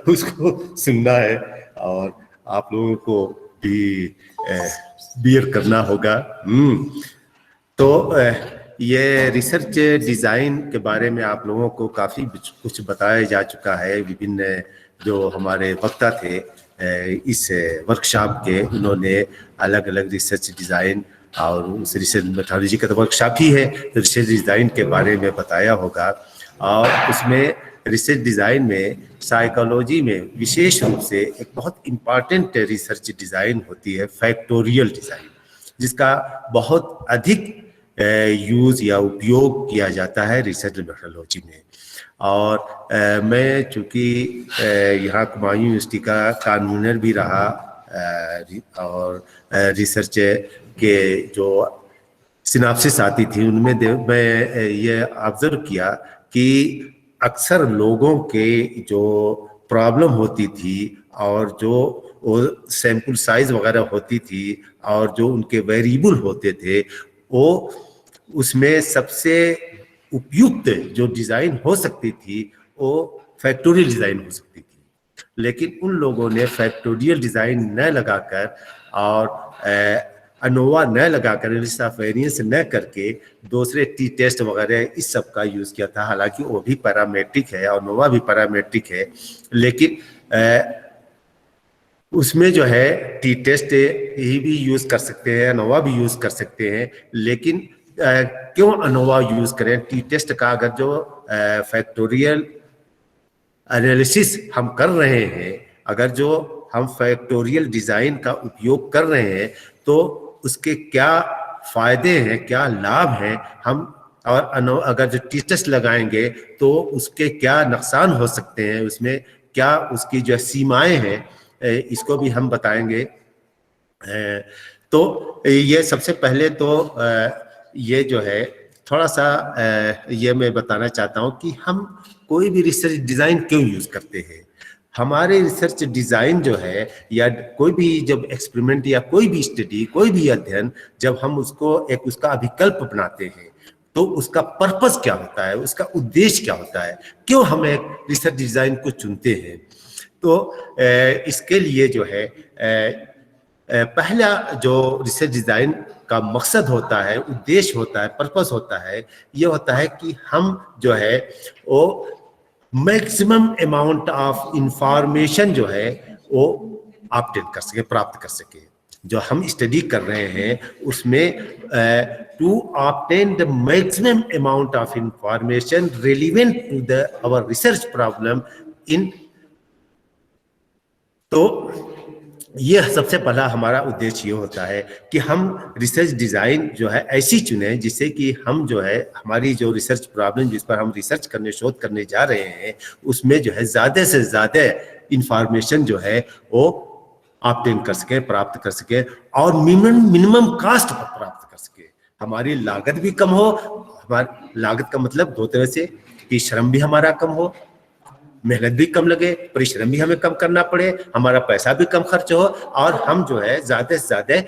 उसको सुनना है और आप लोगों को भी बियर करना होगा। तो ये रिसर्च डिज़ाइन के बारे में आप लोगों को काफ़ी कुछ बताया जा चुका है। विभिन्न जो हमारे वक्ता थे इस वर्कशॉप के, उन्होंने अलग अलग रिसर्च डिज़ाइन और उस रिसर्च मेथोडोलॉजी का तो वर्कशॉप ही है, तो रिसर्च डिज़ाइन के बारे में बताया होगा। और उसमें रिसर्च डिज़ाइन में साइकोलॉजी में विशेष रूप से एक बहुत इम्पॉर्टेंट रिसर्च डिज़ाइन होती है फैक्टोरियल डिज़ाइन, जिसका बहुत अधिक यूज़ या उपयोग किया जाता है रिसर्च मेथोडोलॉजी में। और मैं चूँकि यहाँ कुमायूं यूनिवर्सिटी का कन्वीनर भी रहा और रिसर्च के जो सिनाप्सिस आती थी उनमें मैं ये ऑब्जर्व किया कि अक्सर लोगों के जो प्रॉब्लम होती थी और जो वो सैंपल साइज वगैरह होती थी और जो उनके वेरिएबल होते थे, वो उसमें सबसे उपयुक्त जो डिज़ाइन हो सकती थी वो फैक्टोरियल डिज़ाइन हो सकती थी। लेकिन उन लोगों ने फैक्टोरियल डिज़ाइन न लगाकर और अनोवा न लगाकर, लिस्ट ऑफ वेरिएंस न करके दूसरे टी टेस्ट वगैरह इस सब का यूज़ किया था। हालांकि वो भी पैरामेट्रिक है और अनोवा भी पैरामेट्रिक है, लेकिन उसमें जो है टी टेस्ट ही भी यूज़ कर सकते हैं, अनोवा भी यूज़ कर सकते हैं। लेकिन क्यों अनोवा यूज़ करें? टी टेस्ट का अगर जो फैक्टोरियल एनालिसिस हम कर रहे हैं, अगर जो हम फैक्टोरियल डिज़ाइन का उपयोग कर रहे हैं, तो उसके क्या फ़ायदे हैं, क्या लाभ हैं, हम और अगर जो टी टेस्ट लगाएंगे तो उसके क्या नुकसान हो सकते हैं, उसमें क्या उसकी जो सीमाएं हैं, इसको भी हम बताएंगे। तो ये सबसे पहले तो ये जो है थोड़ा सा ये मैं बताना चाहता हूँ कि हम कोई भी रिसर्च डिज़ाइन क्यों यूज़ करते हैं। हमारे रिसर्च डिज़ाइन जो है या कोई भी जब एक्सपेरिमेंट या कोई भी स्टडी, कोई भी अध्ययन, जब हम उसको एक उसका अभिकल्प बनाते हैं तो उसका पर्पस क्या होता है, उसका उद्देश्य क्या होता है, क्यों हम एक रिसर्च डिज़ाइन को चुनते हैं। तो इसके लिए जो है पहला जो रिसर्च डिज़ाइन का मकसद होता है, उद्देश्य होता है, पर्पस होता है, ये होता है कि हम जो है वो मैक्सिमम अमाउंट ऑफ इंफॉर्मेशन जो है वो ऑब्टेन कर सके, प्राप्त कर सके। जो हम स्टडी कर रहे हैं उसमें to obtain the maximum amount of information relevant to the our research problem in, तो ये सबसे पहला हमारा उद्देश्य ये होता है कि हम रिसर्च डिज़ाइन जो है ऐसी चुने जिससे कि हम जो है हमारी जो रिसर्च प्रॉब्लम जिस पर हम रिसर्च करने, शोध करने जा रहे हैं, उसमें जो है ज़्यादा से ज़्यादा इंफॉर्मेशन जो है वो ऑब्टेन कर सके, प्राप्त कर सके और मिनिमम कास्ट पर प्राप्त कर सके। हमारी लागत भी कम हो, हमारी लागत का मतलब दो तरह से कि श्रम भी हमारा कम हो, मेहनत भी कम लगे, परिश्रम भी हमें कम करना पड़े, हमारा पैसा भी कम खर्च हो और हम जो है ज़्यादा से ज़्यादा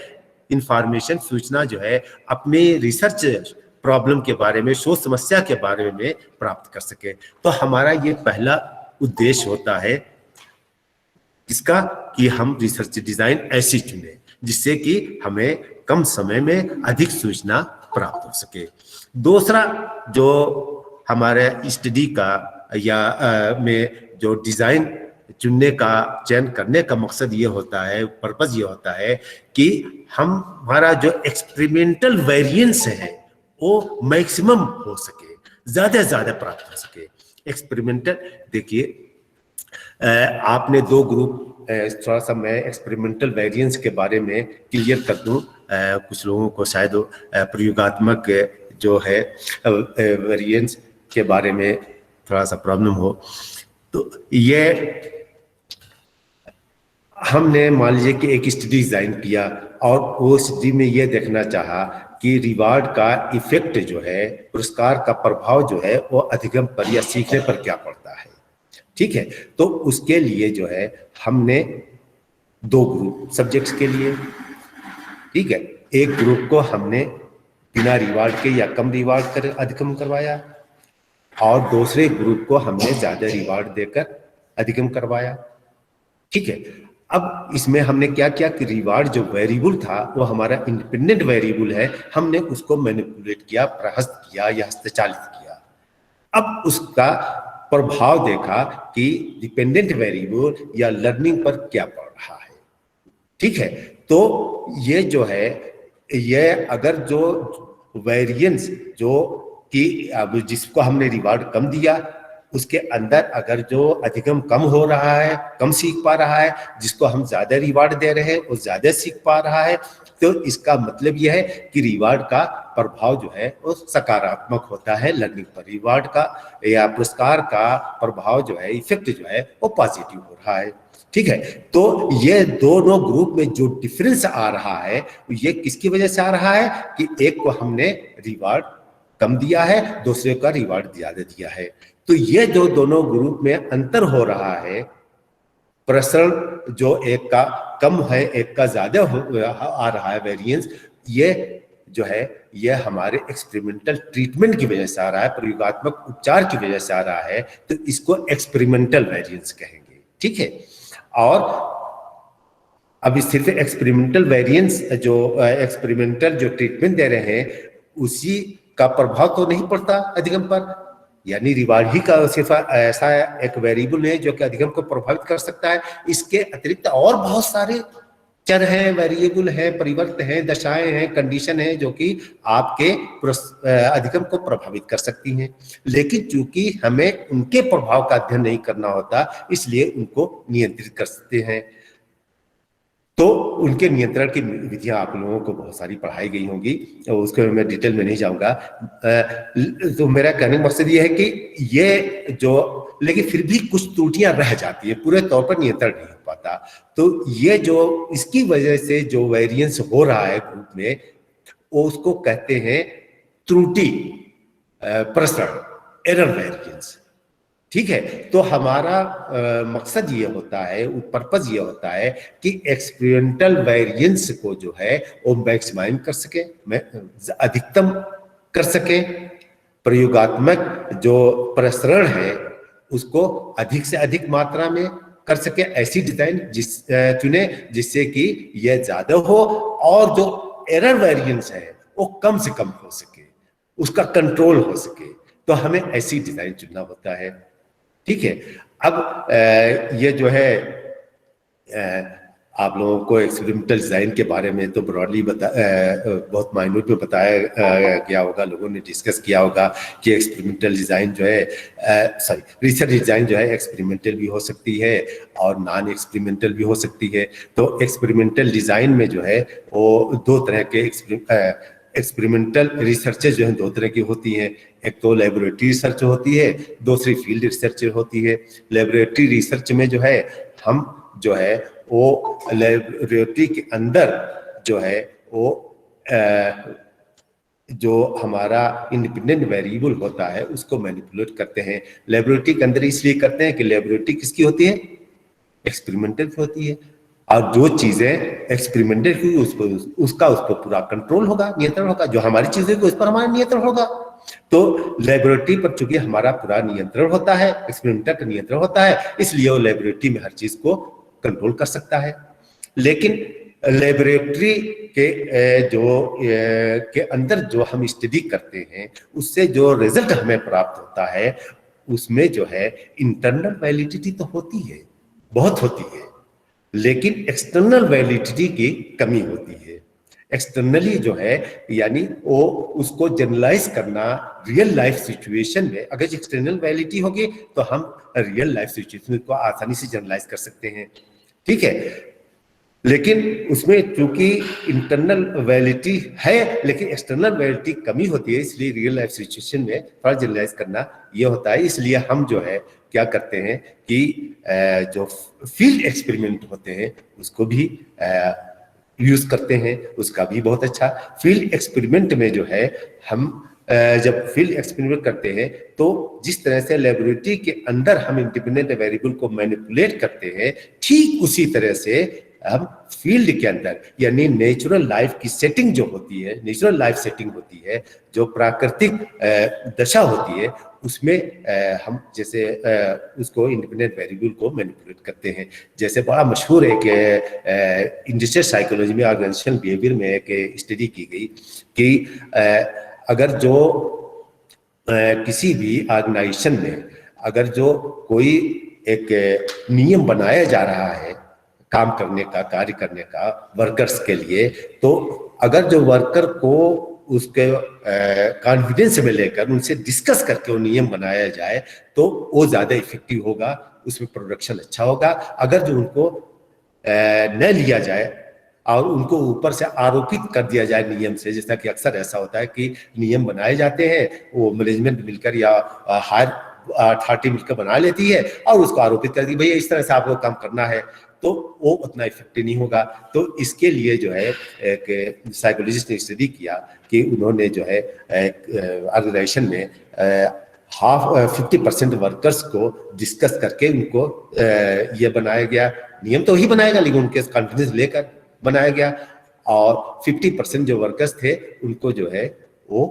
इंफॉर्मेशन, सूचना जो है अपने रिसर्च प्रॉब्लम के बारे में, शोध समस्या के बारे में प्राप्त कर सके। तो हमारा ये पहला उद्देश्य होता है इसका कि हम रिसर्च डिज़ाइन ऐसी चुने जिससे कि हमें कम समय में अधिक सूचना प्राप्त हो सके। दूसरा जो हमारे स्टडी का या में जो डिज़ाइन चुनने का, चयन करने का मकसद ये होता है, पर्पस ये होता है कि हमारा जो एक्सपेरिमेंटल वेरिएंस है वो मैक्सिमम हो सके, ज़्यादा से ज़्यादा प्राप्त हो सके। एक्सपेरिमेंटल, देखिए आपने दो ग्रुप, थोड़ा सा मैं एक्सपेरिमेंटल वेरिएंस के बारे में क्लियर कर दूं, कुछ लोगों को शायद प्रयोगात्मक जो है वेरिएंस के बारे में थोड़ा सा प्रॉब्लम हो। तो ये हमने मान लीजिए कि एक स्टडी डिज़ाइन किया और वो स्टडी में ये देखना चाहा कि रिवार्ड का इफेक्ट जो है, पुरस्कार का प्रभाव जो है वो अधिगम पर या सीखने पर क्या पड़ता है। ठीक है, तो उसके लिए जो है हमने दो ग्रुप सब्जेक्ट्स के लिए, ठीक है, एक ग्रुप को हमने बिना रिवार्ड के या कम रिवार्ड कर अधिगम करवाया और दूसरे ग्रुप को हमने ज़्यादा रिवार्ड देकर अधिगम करवाया। ठीक है, अब इसमें हमने क्या किया कि रिवार्ड जो वेरिएबल था वो हमारा इंडिपेंडेंट वेरिएबल है, हमने उसको मैनिपुलेट किया, प्रहस्त किया या हस्तचालित किया। अब उसका प्रभाव देखा कि डिपेंडेंट वेरिएबल या लर्निंग पर क्या पड़ रहा है। ठीक है, तो ये जो है, ये अगर जो वेरिएंस जो कि अब जिसको हमने रिवार्ड कम दिया उसके अंदर अगर जो अधिगम कम हो रहा है, कम सीख पा रहा है, जिसको हम ज्यादा रिवार्ड दे रहे हैं वो ज्यादा सीख पा रहा है, तो इसका मतलब यह है कि रिवार्ड का प्रभाव जो है वो सकारात्मक होता है लर्निंग पर। रिवार्ड का या पुरस्कार का प्रभाव जो है, इफेक्ट जो है वो पॉजिटिव हो रहा है। ठीक है, तो ये दोनों ग्रुप में जो डिफरेंस आ रहा है ये किसकी वजह से आ रहा है कि एक को हमने रिवार्ड कम दिया है, दूसरे का रिवार्ड ज्यादा दिया है। तो ये जो दोनों ग्रुप में अंतर हो रहा है, प्रसरण जो एक का कम है एक का ज्यादा आ रहा है वेरिएंस, ये जो है ये हमारे एक्सपेरिमेंटल ट्रीटमेंट की वजह से आ रहा है, प्रयोगात्मक उपचार की वजह से आ रहा है, तो इसको एक्सपेरिमेंटल वेरिएंस कहेंगे। ठीक है, और अब सिर्फ एक्सपेरिमेंटल वेरिएंस जो एक्सपेरिमेंटल जो ट्रीटमेंट दे रहे हैं उसी का प्रभाव तो नहीं पड़ता अधिगम पर, यानी रिवार्ड ही का सिर्फ ऐसा एक वेरिएबल है जो कि अधिगम को प्रभावित कर सकता है। इसके अतिरिक्त और बहुत सारे चर हैं, वेरिएबल हैं, परिवर्त हैं, दशाएं हैं, कंडीशन हैं जो कि आपके अधिगम को प्रभावित कर सकती हैं। लेकिन चूंकि हमें उनके प्रभाव का अध्ययन नहीं करना होता इसलिए उनको नियंत्रित कर सकते हैं। तो उनके नियंत्रण की विधियां आप लोगों को बहुत सारी पढ़ाई गई होंगी, उसको मैं डिटेल में नहीं जाऊंगा। तो मेरा कहने का मकसद ये है कि ये जो, लेकिन फिर भी कुछ त्रुटियां रह जाती है, पूरे तौर पर नियंत्रण नहीं हो पाता। तो ये जो इसकी वजह से जो वेरिएंस हो रहा है ग्रुप में वो उसको कहते हैं त्रुटि प्रसरण, एरर वेरिएंस। ठीक है, तो हमारा मकसद ये होता है, पर्पज ये होता है कि एक्सपेरिमेंटल वेरिएंस को जो है वो मैक्सिमाइज कर सके, अधिकतम कर सके, प्रयोगात्मक जो प्रसरण है उसको अधिक से अधिक मात्रा में कर सके, ऐसी डिजाइन चुने जिससे कि यह ज्यादा हो और जो एरर वेरिएंस है वो कम से कम हो सके, उसका कंट्रोल हो सके। तो हमें ऐसी डिजाइन चुनना होता है। ठीक है, अब ये जो है आप लोगों को एक्सपेरिमेंटल डिजाइन के बारे में तो ब्रॉडली बहुत माइन्यूट में बताया गया होगा, लोगों ने डिस्कस किया होगा कि एक्सपेरिमेंटल डिजाइन जो है रिसर्च डिजाइन जो है एक्सपेरिमेंटल भी हो सकती है और नॉन एक्सपेरिमेंटल भी हो सकती है। तो एक्सपेरिमेंटल डिजाइन में जो है वो दो तरह के एक्सपेरिमेंटल रिसर्चेज जो है दो तरह की होती हैं। एक तो लेबोरेटरी रिसर्च होती है, दूसरी फील्ड रिसर्च होती है। लेबोरेटरी रिसर्च में जो है हम जो है वो लेबोरेटरी के अंदर जो है वो जो हमारा इंडिपेंडेंट वेरिएबल होता है उसको मैनिपुलेट करते हैं। लेबोरेटरी के अंदर इसलिए करते हैं कि लेबोरेटरी किसकी होती है, एक्सपेरिमेंटल की होती है, और जो चीजें एक्सपेरिमेंटल की उसका उस पर पूरा कंट्रोल होगा, नियंत्रण होगा। जो हमारी चीजें उस पर हमारा नियंत्रण होगा। तो लेबोरेटरी पर चूंकि हमारा पूरा नियंत्रण होता है, एक्सपेरिमेंटल का नियंत्रण होता है, इसलिए वो लेबोरेटरी में हर चीज को कंट्रोल कर सकता है। लेकिन लेबोरेटरी के के अंदर जो हम स्टडी करते हैं उससे जो रिजल्ट हमें प्राप्त होता है उसमें जो है इंटरनल वैलिडिटी तो होती है, बहुत होती है, लेकिन एक्सटर्नल वैलिडिटी की कमी होती है। एक्सटर्नली जो है यानी वो उसको जनरलाइज करना रियल लाइफ सिचुएशन में, अगर एक्सटर्नल वैलिडिटी होगी तो हम रियल लाइफ सिचुएशन को आसानी से जनरलाइज कर सकते हैं। ठीक है, लेकिन उसमें चूंकि इंटरनल वैलिडिटी है लेकिन एक्सटर्नल वैलिडिटी कमी होती है, इसलिए रियल लाइफ सिचुएशन में थोड़ा जनरलाइज करना ये होता है। इसलिए हम जो है क्या करते हैं कि जो फील्ड एक्सपेरिमेंट होते हैं उसको भी यूज करते हैं, उसका भी बहुत अच्छा। फील्ड एक्सपेरिमेंट में जो है हम जब फील्ड एक्सपेरिमेंट करते हैं तो जिस तरह से लेबोरेटरी के अंदर हम इंडिपेंडेंट वेरिएबल को मैनिपुलेट करते हैं, ठीक उसी तरह से हम फील्ड के अंदर, यानी नेचुरल लाइफ की सेटिंग जो होती है, नेचुरल लाइफ सेटिंग होती है, जो प्राकृतिक दशा होती है, उसमें हम जैसे उसको इंडिपेंडेंट वेरिएबल को मैनिपुलेट करते हैं। जैसे बड़ा मशहूर है कि इंडस्ट्रियल साइकोलॉजी में, ऑर्गेनाइजेशनल बिहेवियर में एक स्टडी की गई कि अगर जो किसी भी ऑर्गेनाइजेशन में अगर जो कोई एक नियम बनाया जा रहा है काम करने का, कार्य करने का वर्कर्स के लिए, तो अगर जो वर्कर को उसके कॉन्फिडेंस में लेकर उनसे डिस्कस करके वो नियम बनाया जाए तो वो ज़्यादा इफेक्टिव होगा, उसमें प्रोडक्शन अच्छा होगा। अगर जो उनको न लिया जाए और उनको ऊपर से आरोपित कर दिया जाए नियम से, जैसा कि अक्सर ऐसा होता है कि नियम बनाए जाते हैं, वो मैनेजमेंट मिलकर या हायर अथॉरिटी मिलकर बना लेती है और उसको आरोपित कर दी भैया इस तरह से आपको काम करना है, तो वो उतना इफेक्टिव नहीं होगा। तो इसके लिए जो है एक साइकोलॉजिस्ट ने स्टडी किया कि उन्होंने जो है ऑर्गेनाइजेशन में 50% वर्कर्स को डिस्कस करके उनको ये बनाया गया, नियम तो ही बनाएगा लेकिन उनके कॉन्फिडेंस लेकर बनाया गया, और 50% जो वर्कर्स थे उनको जो है वो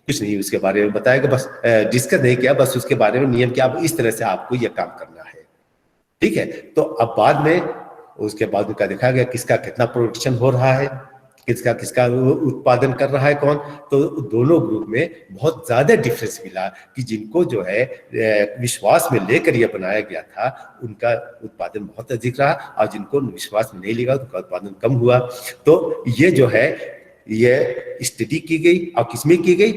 कुछ नहीं उसके बारे में बताया कि बस डिस्कस नहीं किया, बस उसके बारे में नियम क्या इस तरह से आपको ये काम करना है, ठीक है। तो अब बाद में उसके बाद उनका देखा गया किसका कितना प्रोडक्शन हो रहा है, किसका किसका उत्पादन कर रहा है कौन, तो दोनों ग्रुप में बहुत ज्यादा डिफरेंस मिला कि जिनको जो है विश्वास में लेकर यह बनाया गया था उनका उत्पादन बहुत अधिक रहा, और जिनको विश्वास में नहीं लिया उनका उत्पादन कम हुआ। तो ये जो है ये स्टडी की गई, और किसमें की गई,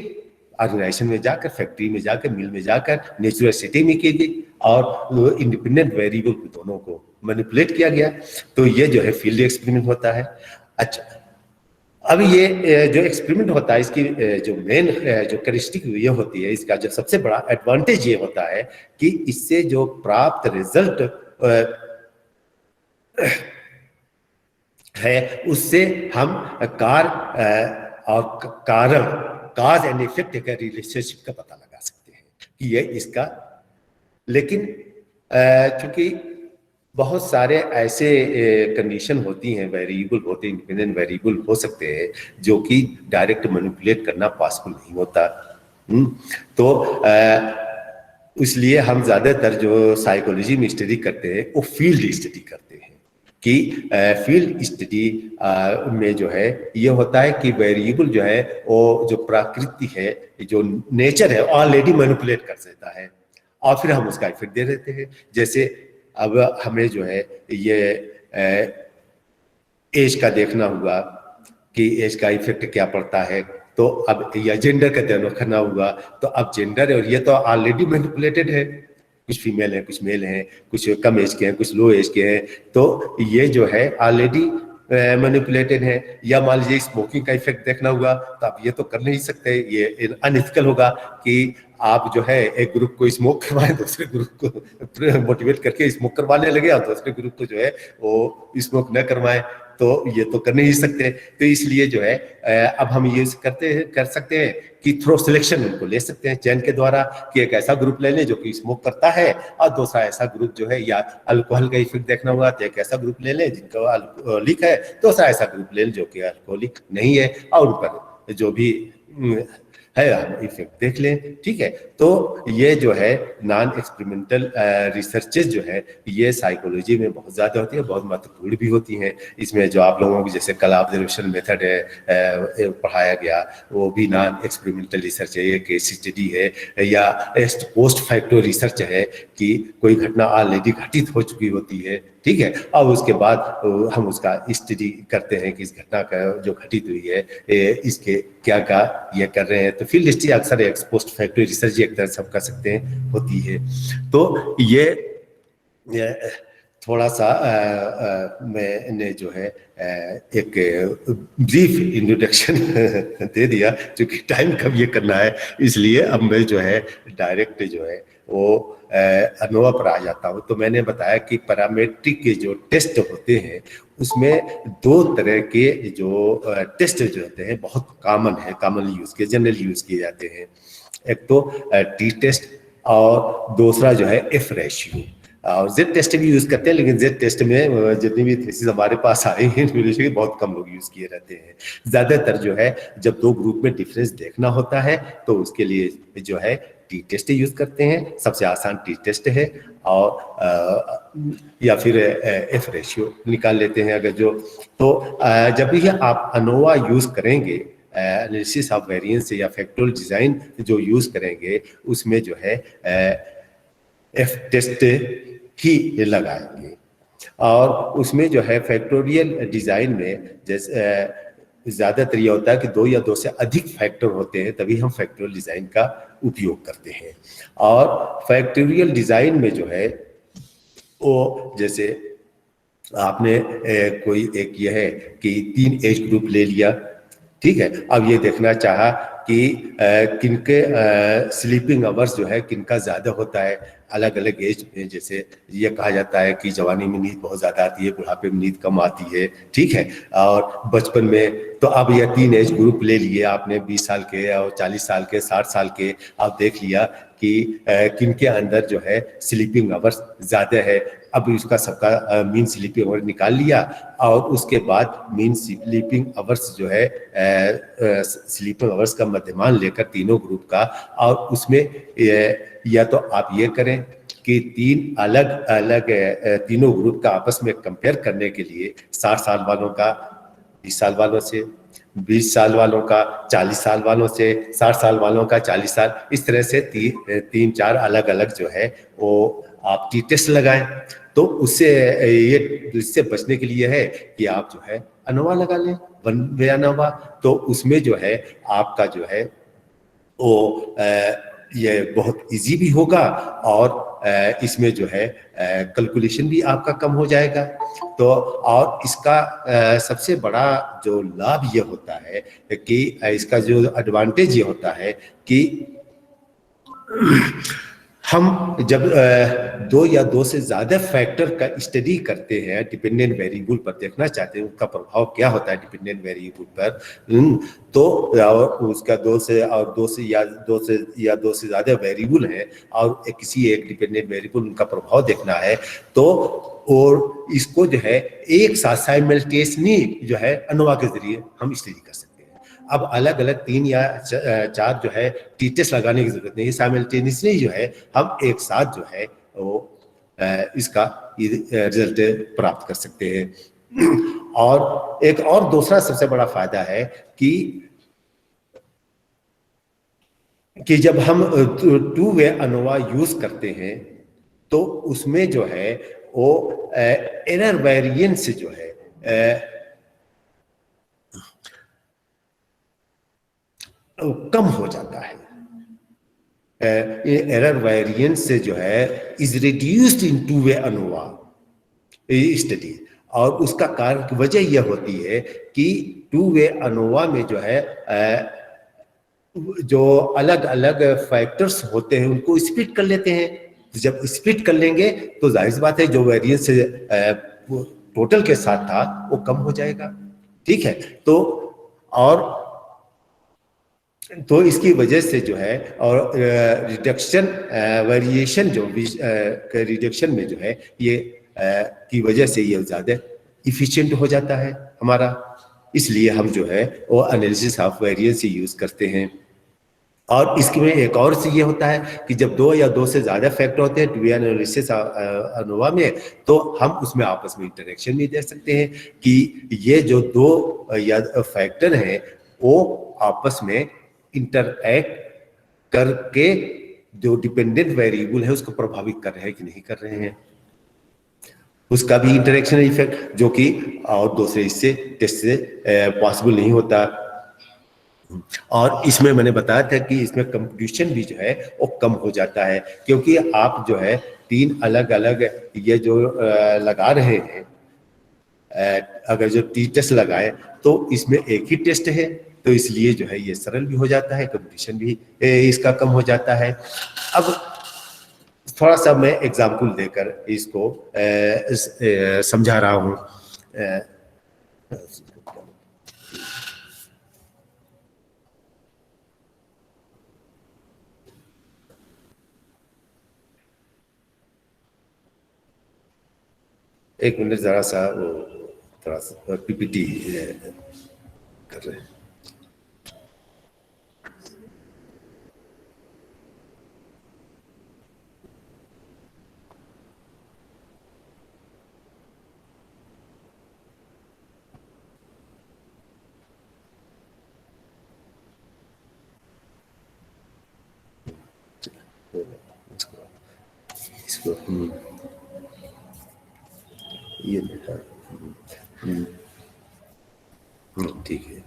ऑर्गेनाइजेशन में जाकर, फैक्ट्री में जाकर, मिल में जाकर, नेचुरल सिटी में की गई, और इंडिपेंडेंट वेरिएबल को दोनों को मैनिपुलेट किया गया। तो ये जो है फील्ड एक्सपेरिमेंट होता है। अच्छा, अब ये जो एक्सपेरिमेंट होता है इसकी जो मेन जो कैरेक्टरिस्टिक ये होती है, इसका जो सबसे बड़ा एडवांटेज ये होता है कि इससे जो प्राप्त रिजल्ट है उससे हम और कारण, कॉज एंड इफेक्ट का रिलेशनशिप का पता लगा सकते हैं कि ये इसका। लेकिन क्योंकि बहुत सारे ऐसे कंडीशन होती हैं, वेरिएबल होते हैं, इंडिपेंडेंट वेरिएबल हो सकते हैं जो कि डायरेक्ट मैनिपुलेट करना पॉसिबल नहीं होता। तो इसलिए हम ज्यादातर जो साइकोलॉजी में स्टडी करते हैं वो फील्ड स्टडी करते हैं कि फील्ड स्टडी में जो है ये होता है कि वेरिएबल जो है वो जो प्रकृति है, जो नेचर है, ऑलरेडी मैनिपुलेट कर देता है और फिर हम उसका इफेक्ट दे देते हैं। जैसे अब हमें जो है ये एज का देखना हुआ कि एज का इफेक्ट क्या पड़ता है, तो अब या जेंडर का देखना हुआ, तो अब जेंडर और ये तो ऑलरेडी मैनिपुलेटेड है, कुछ फीमेल है, कुछ मेल हैं, कुछ कम एज के हैं, कुछ लो एज के हैं, तो ये जो है ऑलरेडी मैनिपुलेटेड है। या मान लीजिए स्मोकिंग का इफेक्ट देखना हुआ, तो आप ये तो कर नहीं सकते, ये अनएथिकल होगा कि आप जो है एक ग्रुप को स्मोक करवाएं, दूसरे ग्रुप को मोटिवेट करके स्मोक करवाने लगे और दूसरे ग्रुप को जो है वो स्मोक न करवाएं, तो ये तो कर नहीं सकते। तो इसलिए जो है अब हम ये कर सकते हैं कि थ्रो सिलेक्शन उनको ले सकते हैं चयन के द्वारा, कि एक ऐसा ग्रुप ले लें जो कि स्मोक करता है और दूसरा ऐसा ग्रुप जो है, या अल्कोहल का इफेक्ट देखना हुआ तो एक ऐसा ग्रुप ले लें जिनका अल्कोहलिक है, दूसरा ऐसा ग्रुप ले लें जो कि अल्कोहलिक नहीं है, और उन पर जो भी है हम इफेक्ट देख लें, ठीक है। तो ये जो है नॉन एक्सपेरिमेंटल रिसर्चेस जो है ये साइकोलॉजी में बहुत ज़्यादा होती है, बहुत महत्वपूर्ण भी होती हैं। इसमें जो आप लोगों को जैसे कल ऑब्जर्वेशन मेथड है पढ़ाया गया, वो भी नॉन एक्सपेरिमेंटल रिसर्च है, ये केस स्टडी है, या पोस्ट फैक्टो रिसर्च है कि कोई घटना ऑलरेडी घटित हो चुकी होती है, ठीक है, और उसके बाद हम उसका स्टडी करते हैं कि इस घटना का जो घटित हुई है इसके क्या क्या ये कर रहे हैं। तो फील्ड स्टडी अक्सर एक्स पोस्ट फैक्टो रिसर्च एक तरह से हम कर सकते हैं होती है। तो ये थोड़ा सा मैंने जो है एक ब्रीफ इंट्रोडक्शन दे दिया, क्योंकि टाइम कब ये करना है, इसलिए अब मैं जो है डायरेक्ट जो है वो अनुभव पर आ जाता हूँ। तो मैंने बताया कि पैरामेट्रिक के जो टेस्ट होते हैं उसमें दो तरह के जो टेस्ट जो होते हैं बहुत कॉमन है, कॉमनली यूज किए, जनरली यूज किए जाते हैं। एक तो टी टेस्ट और दूसरा जो है एफ रेशियो। और जेड टेस्ट भी यूज करते हैं, लेकिन जेड टेस्ट में जितनी भी थीसिस हमारे पास आई हैं के बहुत कम लोग यूज किए रहते हैं। ज्यादातर जो है जब दो ग्रुप में डिफरेंस देखना होता है तो उसके लिए जो है टी टेस्ट यूज करते हैं, सबसे आसान टी टेस्ट है। और या फिर एफ रेशियो निकाल लेते हैं अगर जो। तो जब भी आप अनोवा यूज करेंगे, एनालिसिस ऑफ वेरिएंस या फैक्टोरियल डिजाइन जो यूज करेंगे, उसमें जो है एफ टेस्ट ही लगाएंगे। और उसमें जो है फैक्टोरियल डिजाइन में जैसे ज्यादातर ये होता है कि दो या दो से अधिक फैक्टर होते हैं, तभी हम फैक्टोरियल डिजाइन का उपयोग करते हैं। और फैक्टोरियल डिजाइन में जो है वो जैसे आपने कोई एक ये है कि 3 एज ग्रुप ले लिया, ठीक है। अब ये देखना चाहा कि किनके स्लीपिंग आवर्स जो है किनका ज्यादा होता है अलग अलग एज में। जैसे ये कहा जाता है कि जवानी में नींद बहुत ज्यादा आती है, बुढ़ापे में नींद कम आती है, ठीक है। और बचपन में तो अब ये 3 एज ग्रुप ले लिए आपने, 20 साल के और 40 साल के, 60 साल के। आप देख लिया कि किनके अंदर जो है स्लीपिंग आवर्स ज्यादा है। अब उसका सबका मीन स्लीपिंग आवर्स निकाल लिया और उसके बाद मीन स्लीपिंग आवर्स जो है स्लीपिंग आवर्स का मध्यमान लेकर तीनों ग्रुप का, और उसमें या तो आप ये करें कि 3 अलग अलग तीनों ग्रुप का आपस में कंपेयर करने के लिए 60 साल वालों का 20 साल वालों से, 20 साल वालों का 40 साल वालों से, 60 साल वालों का 40 साल, इस तरह से 3-4 अलग अलग जो है वो आप टी टेस्ट लगाएं। तो उससे ये इससे बचने के लिए है कि आप जो है अनोवा लगा लें, वन वे अनोवा। तो उसमें जो है आपका जो है वो ये बहुत इजी भी होगा और इसमें जो है कैलकुलेशन भी आपका कम हो जाएगा। तो और इसका सबसे बड़ा जो लाभ ये होता है कि इसका जो एडवांटेज ये होता है कि हम जब 2 या 2 से ज्यादा फैक्टर का स्टडी करते हैं, डिपेंडेंट वेरिएबल पर देखना चाहते हैं उसका प्रभाव क्या होता है डिपेंडेंट वेरिएबल पर, तो उसका 2 से और 2 से ज्यादा वेरिएबल है और किसी एक डिपेंडेंट वेरिएबल उनका प्रभाव देखना है, तो और इसको जो है एक साथ साइमल्टेनियसली जो है अनोवा के जरिए हम स्टडी कर सकते हैं। अब अलग अलग 3 या 4 जो है टी टेस्ट लगाने की जरूरत नहीं है, साइमल्टेनियसली जो है हम एक साथ जो है वो इसका रिजल्ट प्राप्त कर सकते हैं। और एक और दूसरा सबसे बड़ा फायदा है कि जब हम 2 वे अनोवा यूज करते हैं तो उसमें जो है वो एरर वेरिएंस जो है कम हो जाता है। एरर वेरिएंस से जो है is reduced in 2 way ANOVA study. और उसका कारण वजह यह होती है कि 2 वे अनोवा में जो है जो अलग अलग फैक्टर्स होते हैं उनको स्प्लिट कर लेते हैं। जब स्प्लिट कर लेंगे तो जाहिर सी बात है जो वेरिएंस टोटल के साथ था वो कम हो जाएगा, ठीक है। और तो इसकी वजह से जो है और रिडक्शन वेरिएशन जो रिडक्शन में जो है ये की वजह से ये ज़्यादा इफिशिएंट हो जाता है हमारा। इसलिए हम जो है वो एनालिसिस ऑफ वेरिएंस यूज करते हैं। और इसमें एक और से ये होता है कि जब 2 या 2 से ज्यादा फैक्टर होते हैं 2 वे एनालिसिस अनोवा में, तो हम उसमें आपस में इंटरेक्शन भी दे सकते हैं कि ये जो 2 या फैक्टर हैं वो आपस में इंटरएक्ट करके जो डिपेंडेंट वेरिएबल है उसको प्रभावित कर रहे हैं कि नहीं कर रहे हैं, उसका भी इंटरेक्शन इफेक्ट जो कि और दूसरे इससे टेस्ट से पॉसिबल नहीं होता। और इसमें मैंने बताया था कि इसमें कंपटीशन भी जो है वो कम हो जाता है, क्योंकि आप जो है 3 अलग अलग ये जो लगा रहे हैं, अगर जो टी टेस्ट लगाए तो इसमें एक ही टेस्ट है, तो इसलिए जो है ये सरल भी हो जाता है, कंपटीशन भी इसका कम हो जाता है। अब थोड़ा सा मैं एग्जाम्पल देकर इसको समझा रहा हूँ। एक मिनट, जरा सा वो थोड़ा सा पीपीटी कर रहे हैं। इसको ये देखा, ठीक है।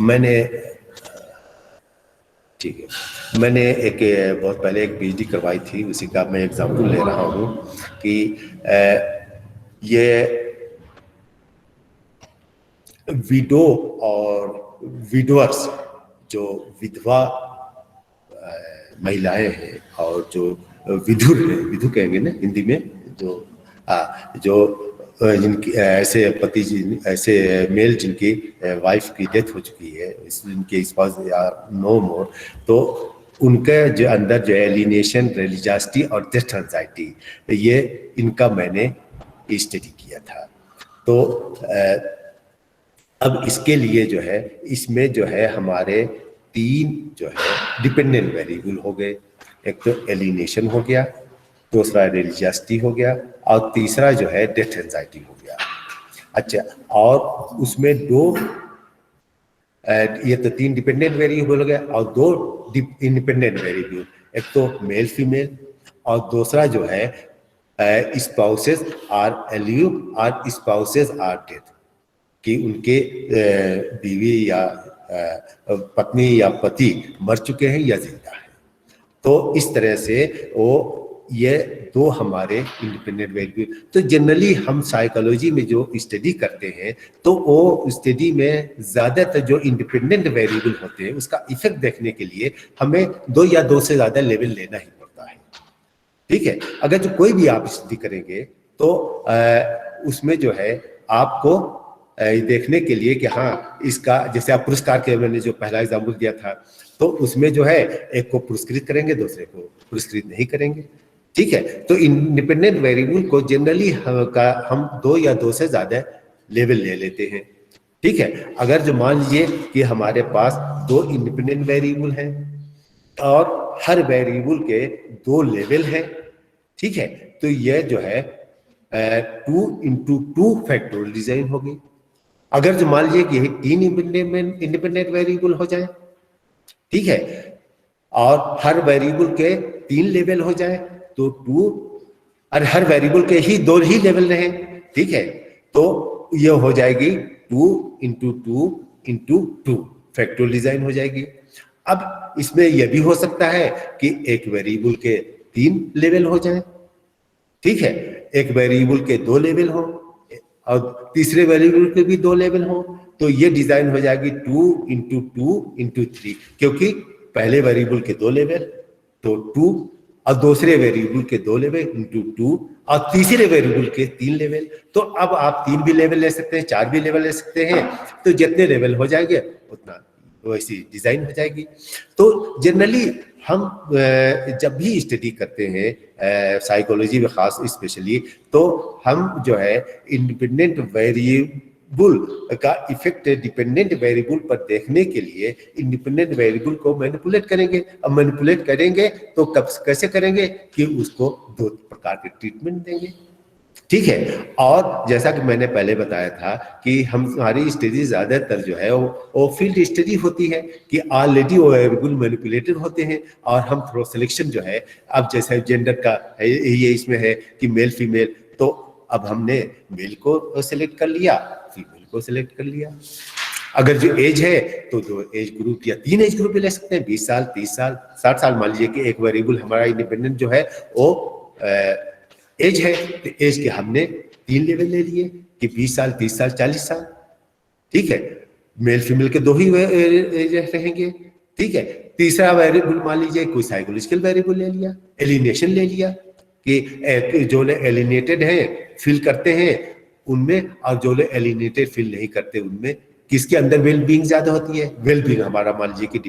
मैंने, ठीक है, मैंने एक बहुत पहले एक पीएचडी करवाई थी, उसी का मैं एग्जाम्पल ले रहा हूँ कि ये विडो और विडोअर्स, जो विधवा महिलाएं हैं और जो विधुर है, विधु कहेंगे ना हिंदी में, जो जिनकी ऐसे पति, ऐसे मेल जिनकी वाइफ की डेथ हो चुकी है, जिनके स्पाउस या नो मोर, तो उनके जो अंदर जो एलिनेशन, रिलीजियसिटी और डेथ एंजाइटी, ये इनका मैंने स्टडी किया था। तो अब इसके लिए जो है, इसमें जो है हमारे 3 जो है डिपेंडेंट वेरिएबल हो गए। एक तो एलिनेशन हो गया, दूसरा रिलीजियसिटी हो गया, और तीसरा जो है डेथ एंजाइटी हो गया। अच्छा, और उसमें 2 ये तो 3 डिपेंडेंट वेरिएबल हो गया, और 2 इंडिपेंडेंट वेरिएबल, एक तो मेल फीमेल, और दूसरा जो है स्पाउसेस आर एलिव और स्पाउसेस आर डेथ, कि उनके बीवी या पत्नी या पति मर चुके हैं या जिंदा है। तो इस तरह से वो ये 2 हमारे इंडिपेंडेंट वेरिएबल। तो जनरली हम साइकोलॉजी में जो स्टडी करते हैं, तो वो स्टडी में ज्यादातर जो इंडिपेंडेंट वेरिएबल होते हैं, उसका इफेक्ट देखने के लिए हमें 2 या 2 से ज्यादा लेवल लेना ही पड़ता है। ठीक है, अगर जो कोई भी आप स्टडी करेंगे तो उसमें जो है आपको देखने के लिए कि हाँ, इसका जैसे आप पुरस्कार के, मैंने जो पहला एग्जाम्पल दिया था, तो उसमें जो है एक को पुरस्कृत करेंगे, दूसरे को पुरस्कृत नहीं करेंगे। ठीक है, तो इंडिपेंडेंट वेरिएबल को जनरली हम 2 या 2 से ज्यादा लेवल ले लेते हैं। ठीक है, अगर जो मान लीजिए कि हमारे पास 2 इंडिपेंडेंट वेरिएबल हैं और हर वेरिएबल के 2 लेवल हैं, ठीक है, तो यह जो है 2 into 2 फैक्टोरियल डिजाइन होगी। अगर जो मान लीजिए कि 3 इंडिपेंडेंट वेरिएबल हो जाए, ठीक है, और हर वेरिएबल के 3 लेवल हो जाए, तो 2, और हर वेरिएबल के ही 2 ही लेवल रहे, ठीक है, तो ये हो जाएगी 2 into 2 into 2 फैक्टोरियल डिजाइन हो जाएगी। अब इसमें यह भी हो सकता है कि एक वेरिएबल के 3 लेवल हो जाए, ठीक है, एक वेरिएबल के 2 लेवल हो और तीसरे वेरिएबल के भी 2 लेवल हो, तो ये डिजाइन हो जाएगी 2 into 2 into 3, क्योंकि पहले वेरिएबल के 2 लेवल तो 2, और दूसरे वेरिएबल के 2 लेवल into 2, और तीसरे वेरिएबल के 3 लेवल। तो अब आप 3 भी लेवल ले सकते हैं, 4 भी लेवल ले सकते हैं, तो जितने लेवल हो जाएंगे उतना वैसी डिजाइन हो जाएगी। तो जनरली हम जब भी स्टडी करते हैं साइकोलॉजी में खास स्पेशली, तो हम जो है इंडिपेंडेंट वेरिएबल का इफेक्ट डिपेंडेंट वेरिएबल पर देखने के लिए इंडिपेंडेंट वेरिएबल को मैनिपुलेट करेंगे। अब मैनिपुलेट करेंगे तो कब कैसे करेंगे कि उसको 2 प्रकार के ट्रीटमेंट देंगे। ठीक है, और जैसा कि मैंने पहले बताया था कि हमारी स्टडी ज्यादातर जो है वो फील्ड स्टडी होती है, कि ऑलरेडी वो वेरिएबल मैनिपुलेटेड होते हैं, और हम थ्रो सिलेक्शन जो है, अब जैसे जेंडर का है, ये इसमें है कि मेल फीमेल, तो अब हमने मेल को सिलेक्ट कर लिया, फीमेल को सिलेक्ट कर लिया। अगर जो एज है तो 2 एज ग्रुप या 3 एज ग्रुप भी ले सकते हैं, 20 साल, 30 साल, 60 साल। मान लीजिए कि एक वेरिएबल हमारा इंडिपेंडेंट जो है वो एज है, तो एज के हमने 3 लेवल ले लिए कि 20 साल, 30 साल, 40 साल। ठीक है, मेल फीमेल के 2 ही एज रहेंगे। ठीक है, तीसरा वेरिएबल मान लीजिए कोई साइकोलॉजिकल वेरिएबल ले लिया, एलिनेशन ले लिया, कि जो एलिनेटेड है फील करते हैं उनमें, और जो एलिनेटेड फील नहीं करते उनमें किसके अंदर वेल बीइंग ज्यादा होती है? वेल बीइंग हमारा मान लीजिए कि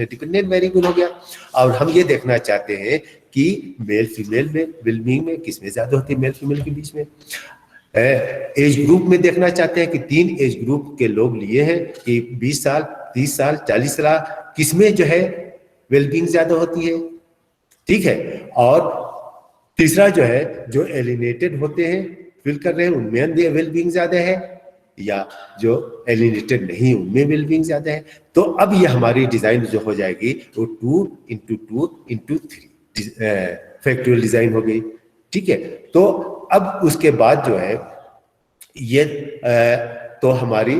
डिपेंडेंट वेरिएबल हो गया। और हम ये देखना चाहते हैं कि मेल फीमेल में वेल बीइंग में किसमें ज्यादा होती है, मेल फीमेल के बीच में। एज ग्रुप में देखना चाहते हैं कि 3 एज ग्रुप के लोग लिए हैं कि 20 साल, 30 साल, 40 साल, किसमें जो है वेलबींग ज्यादा होती है, ठीक है। और तीसरा जो है, जो एलिनेटेड होते हैं, फिल कर रहे हैं, उनमें वेलबींग ज्यादा है, या जो एलिनेटेड नहीं उनमें वेलबींग ज्यादा है। तो अब ये हमारी डिजाइन जो हो जाएगी वो 2x2x3 फैक्टोरियल डिजाइन हो गई, ठीक है। तो अब उसके बाद जो है ये तो हमारी,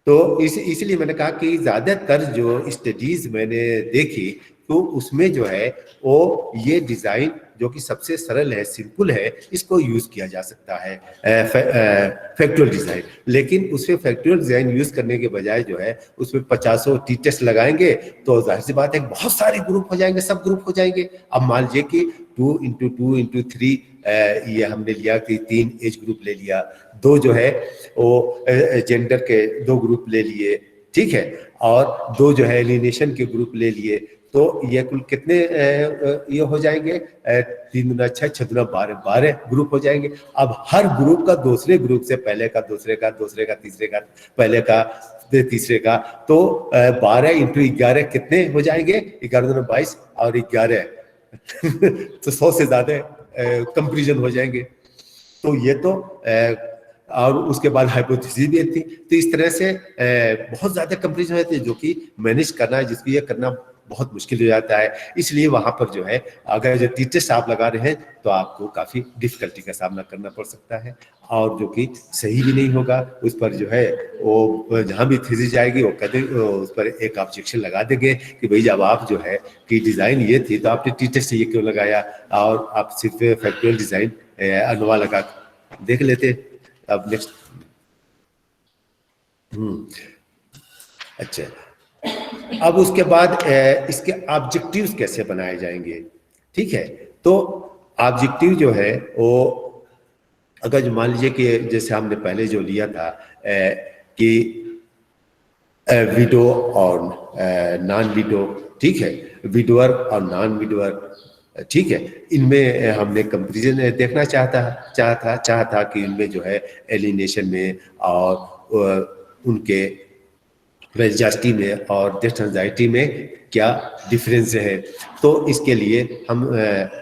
तो इसलिए मैंने कहा कि ज्यादातर जो स्टडीज मैंने देखी तो उसमें जो है वो ये डिजाइन जो कि सबसे सरल है, सिंपल है, इसको यूज किया जा सकता है फैक्टोरियल डिजाइन। लेकिन उसमें फैक्टोरियल डिजाइन यूज करने के बजाय जो है उसमें 50 टी टेस्ट लगाएंगे तो जाहिर सी बात है बहुत सारे ग्रुप हो जाएंगे, सब ग्रुप हो जाएंगे। अब मान लीजिए कि 2x2x3 ये हमने लिया कि 3 एज ग्रुप ले लिया, 2 जो है वो जेंडर के 2 ग्रुप ले लिए, ठीक है, और 2 जो है एलिनेशन के ग्रुप ले लिए, तो ये कुल कितने ये हो जाएंगे? 3 दूना 6, 6 दूना 12, 12 ग्रुप हो जाएंगे। अब हर ग्रुप का दूसरे ग्रुप से, पहले का दूसरे का, दूसरे का तीसरे का, पहले का तीसरे का, तो 12 इंटू 11 कितने हो जाएंगे? 11 दूना 22 और 11 तो 100 से ज्यादा कंपेरिजन हो जाएंगे। तो ये तो और उसके बाद हाइपोथेसिस भी थी। तो इस तरह से बहुत ज्यादा कंपेरिजन होते हैं जो कि मैनेज करना है, जिसको ये करना बहुत मुश्किल हो जाता है। इसलिए वहां पर जो है अगर जो टी टेस्ट आप लगा रहे हैं तो आपको काफी डिफिकल्टी का सामना करना पड़ सकता है, और जो कि सही भी नहीं होगा। उस पर जो है वो जहां भी थीसिस जाएगी वो कहते उस पर एक ऑब्जेक्शन लगा देंगे कि भाई जब आप जो है कि डिजाइन ये थी तो आपने टी टेस्ट ये क्यों लगाया, और आप सिर्फ फैक्टोरियल डिजाइन अनवा लगा देख लेते। अब नेक्स्ट, अच्छा, अब उसके बाद इसके ऑब्जेक्टिव्स कैसे बनाए जाएंगे, ठीक है। तो ऑब्जेक्टिव जो है वो अगर जो मान लीजिए कि जैसे हमने पहले जो लिया था कि विडो और नॉन विडो, ठीक है, विडोअर और नॉन विडोअर, ठीक है, इनमें हमने कंपैरिजन देखना चाहता कि इनमें जो है एलिनेशन में और उनके वेलजास्टी में और डेथ एंजाइटी में क्या डिफरेंस है। तो इसके लिए हम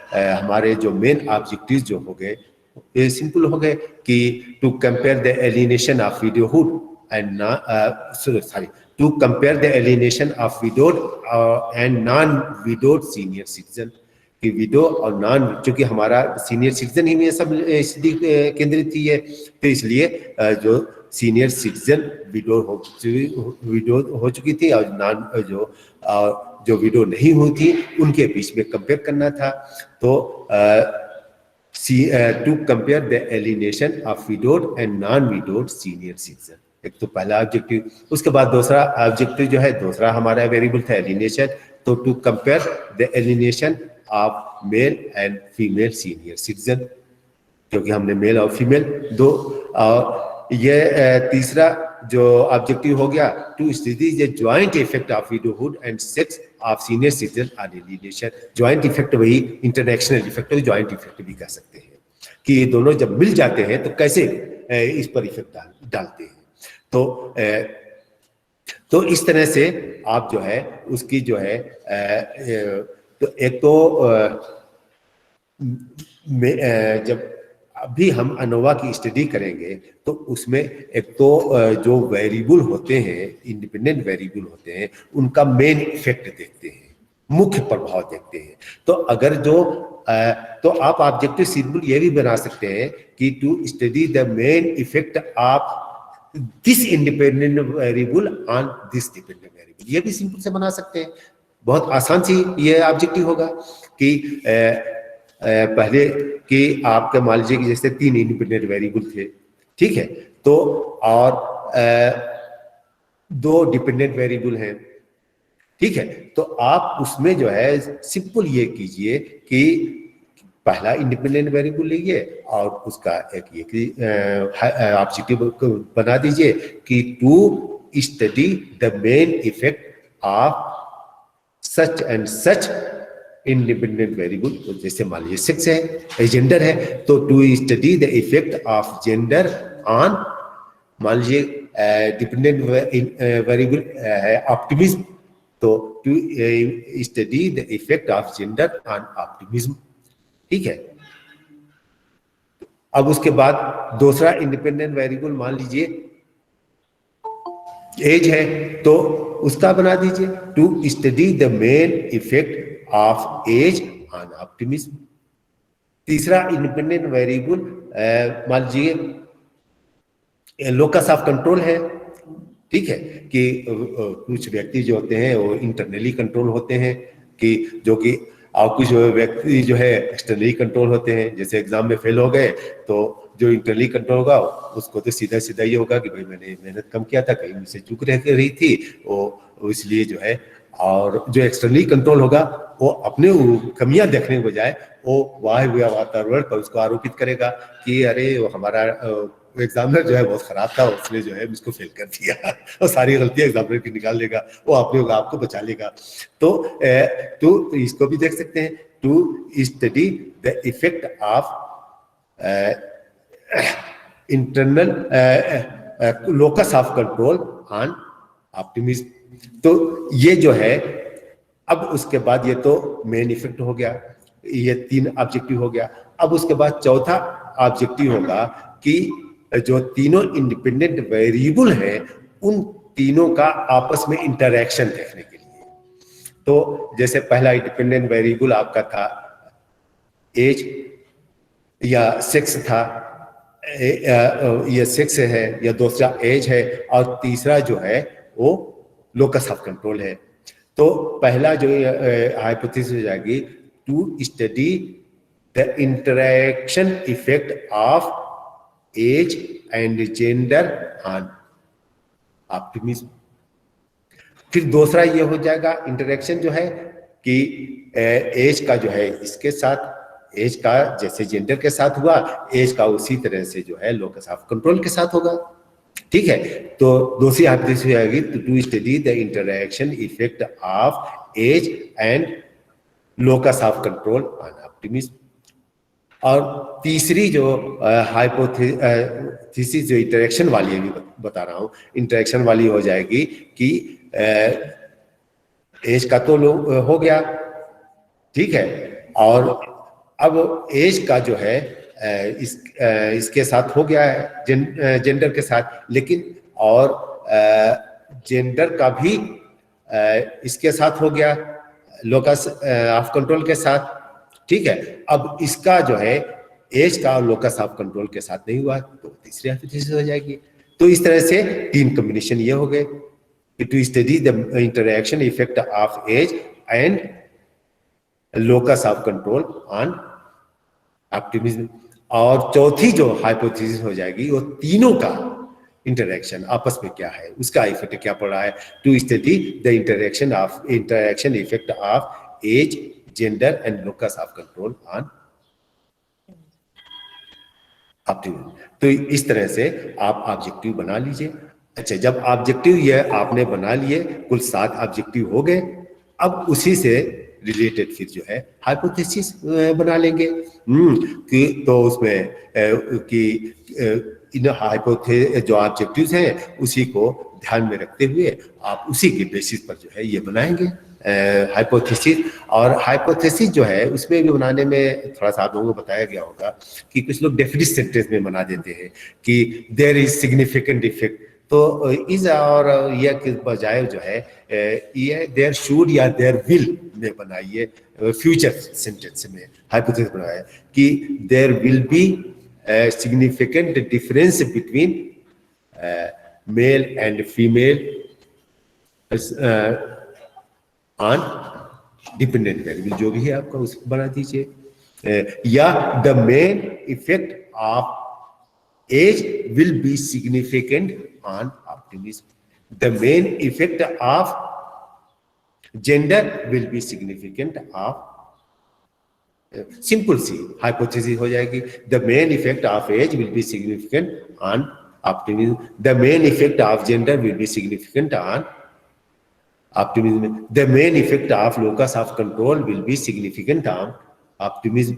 हमारे जो मेन ऑब्जेक्टिव जो हो गए ये सिंपल हो गए कि to compare the alienation of widowhood and sorry to compare the alienation of widowed and non widowed senior citizen, कि विडो और नॉन, चूंकि हमारा सीनियर सिटीजन ही में सब स्थिति केंद्रित थी है, तो इसलिए जो सीनियर सिटीजन विडो हो चुकी थी और नॉन जो विडो नहीं हुई थी उनके बीच में कंपेयर करना था। तो to compare the alienation of widowed and non widowed senior citizen, एक तो पहला ऑब्जेक्टिव। उसके बाद दूसरा ऑब्जेक्टिव जो है, दूसरा हमारा वेरिएबल था एलिनेशन, तो to compare the alienation of male and female senior citizen, क्योंकि हमने मेल और फीमेल दो। और ये तीसरा जो ऑब्जेक्टिव हो गया, to study the joint effect of widowhood and sex of senior citizen on alienation. Joint effect वही इंटरनेशनल इफेक्ट, जॉइंट इफेक्ट भी कह सकते हैं, कि ये दोनों जब मिल जाते हैं तो कैसे इस पर इफेक्ट डालते हैं। तो इस तरह से आप जो है उसकी जो है तो एक तो जब अभी हम अनोवा की स्टडी करेंगे तो उसमें एक तो जो वेरिएबल होते हैं, इंडिपेंडेंट वेरिएबल होते हैं, उनका मेन इफेक्ट देखते हैं, मुख्य प्रभाव देखते हैं। तो अगर जो तो आप ऑब्जेक्टिव सिंपल ये भी बना सकते हैं कि to study the main effect of this independent variable on this dependent variable, ये भी सिंपल से बना सकते हैं। बहुत आसान सी ये ऑब्जेक्टिव होगा कि पहले कि आपके मान लीजिए कि जैसे 3 इंडिपेंडेंट वेरिएबल थे, ठीक है, तो और 2 डिपेंडेंट वेरिएबल हैं, ठीक है, तो आप उसमें जो है सिंपल ये कीजिए कि पहला इंडिपेंडेंट वेरिएबल लीजिए और उसका एक ऑब्जेक्टिव बना दीजिए कि to study the main effect of such and such independent variable. तो जैसे मान लीजिए सेक्स है, जेंडर है, तो to study the effect of gender on, मान लीजिए डिपेंडेंट वेरिएबल है ऑप्टिमिज्म, तो to study the effect of gender on optimism. ठीक है। अब उसके बाद दूसरा इंडिपेंडेंट वेरिएबल मान लीजिए एज है, तो उसका बना दीजिए to study the main effect of age on optimism. तीसरा इंडिपेंडेंट वेरिएबल मान लीजिए लोकस ऑफ कंट्रोल है। ठीक है, कि कुछ व्यक्ति जो होते हैं वो इंटरनली कंट्रोल होते हैं, कि जो कि और कुछ व्यक्ति जो है एक्सटर्नली कंट्रोल होते हैं। जैसे एग्जाम में फेल हो गए तो जो इंटरनली कंट्रोल होगा उसको तो सीधा सीधा ये होगा कि भाई मैंने मेहनत कम किया था, कहीं मुझसे चूक रह रही थी वो इसलिए जो है। और जो एक्सटर्नली कंट्रोल होगा वो अपने कमियां देखने के बजाय वो वाह वातावरण पर उसको आरोपित करेगा कि अरे वो हमारा एग्जामिनर जो है बहुत खराब था, उसने जो है मुझको फेल कर दिया और सारी गलतियां एग्जामिनर की निकाल लेगा, वो अपने आपको बचा लेगा। तो इसको भी देख सकते हैं, to study the effect of internal locus of control on optimism. तो ये जो है, अब उसके बाद ये तो मेन इफेक्ट हो गया, ये 3 ऑब्जेक्टिव हो गया। अब उसके बाद चौथा ऑब्जेक्टिव होगा कि जो तीनों इंडिपेंडेंट वेरिएबल हैं उन तीनों का आपस में इंटरैक्शन देखने के लिए। तो जैसे पहला इंडिपेंडेंट वेरिएबल आपका था एज या सेक्स था, ये सेक्स है, या दूसरा एज है, और तीसरा जो है वो लोकस ऑफ कंट्रोल है। तो पहला जो हाइपोथेसिस हो जाएगी to study the interaction effect of age and gender on optimism. फिर दूसरा ये हो जाएगा इंटरैक्शन जो है कि एज का जो है इसके साथ, एज का जैसे जेंडर के साथ हुआ, एज का उसी तरह से जो है लोकस ऑफ कंट्रोल के साथ होगा। ठीक है, तो दूसरी हाइपोथेसिस हो जाएगी to study the interaction effect of age and locus of control on optimism. और तीसरी जो हाइपोथेसिस जो इंटरेक्शन वाली है बता रहा हूं, इंटरेक्शन वाली हो जाएगी कि एज का तो हो गया, ठीक है, और अब एज का जो है इसके साथ हो गया है जेंडर के साथ, लेकिन और जेंडर का भी इसके साथ हो गया लोकस ऑफ कंट्रोल के साथ। ठीक है, अब इसका जो है एज का और लोकस ऑफ कंट्रोल के साथ नहीं हुआ तो तीसरी हाइपोथेसिस हो जाएगी। तो इस तरह से 3 कॉम्बिनेशन ये हो गए, to study the interaction effect of age and locus of control on optimism. और चौथी जो हाइपोथेसिस हो जाएगी वो तीनों का इंटरैक्शन आपस में क्या है, उसका इफेक्ट क्या पड़ रहा है, to study the interaction effect of age, gender and locus of control on optimism. तो इस तरह से आप ऑब्जेक्टिव बना लीजिए। अच्छा, जब ऑब्जेक्टिव ये आपने बना लिए, कुल 7 ऑब्जेक्टिव हो गए, अब उसी से रिलेटेड फिर जो है हाइपोथेसिस बना लेंगे कि तो उसमें कि इन जो ऑब्जेक्टिव्स हैं उसी को ध्यान में रखते हुए आप उसी के बेसिस पर जो है ये बनाएंगे हाइपोथेसिस। और हाइपोथेसिस जो है उसमें भी बनाने में थोड़ा सा आप लोगों को बताया गया होगा कि कुछ लोग डेफिनिट सेंटेंस में बना देते हैं कि देयर इज सिग्निफिकेंट इफेक्ट, तो इस और ये के बजाय जो है ये देयर शुड या देयर विल में बनाइए, फ्यूचर सेंटेंस में हाइपोथेसिस बनाया कि there will be significant difference between male and female on dependent variable, जो भी है आपका उसको बना दीजिए, या the main effect of age will be significant on optimism, the main effect of gender will be significant of, simple सी hypothesis हो जाएगी, the main effect of age will be significant on optimism. The main effect of gender will be significant on optimism. The main effect of locus of control will be significant on optimism.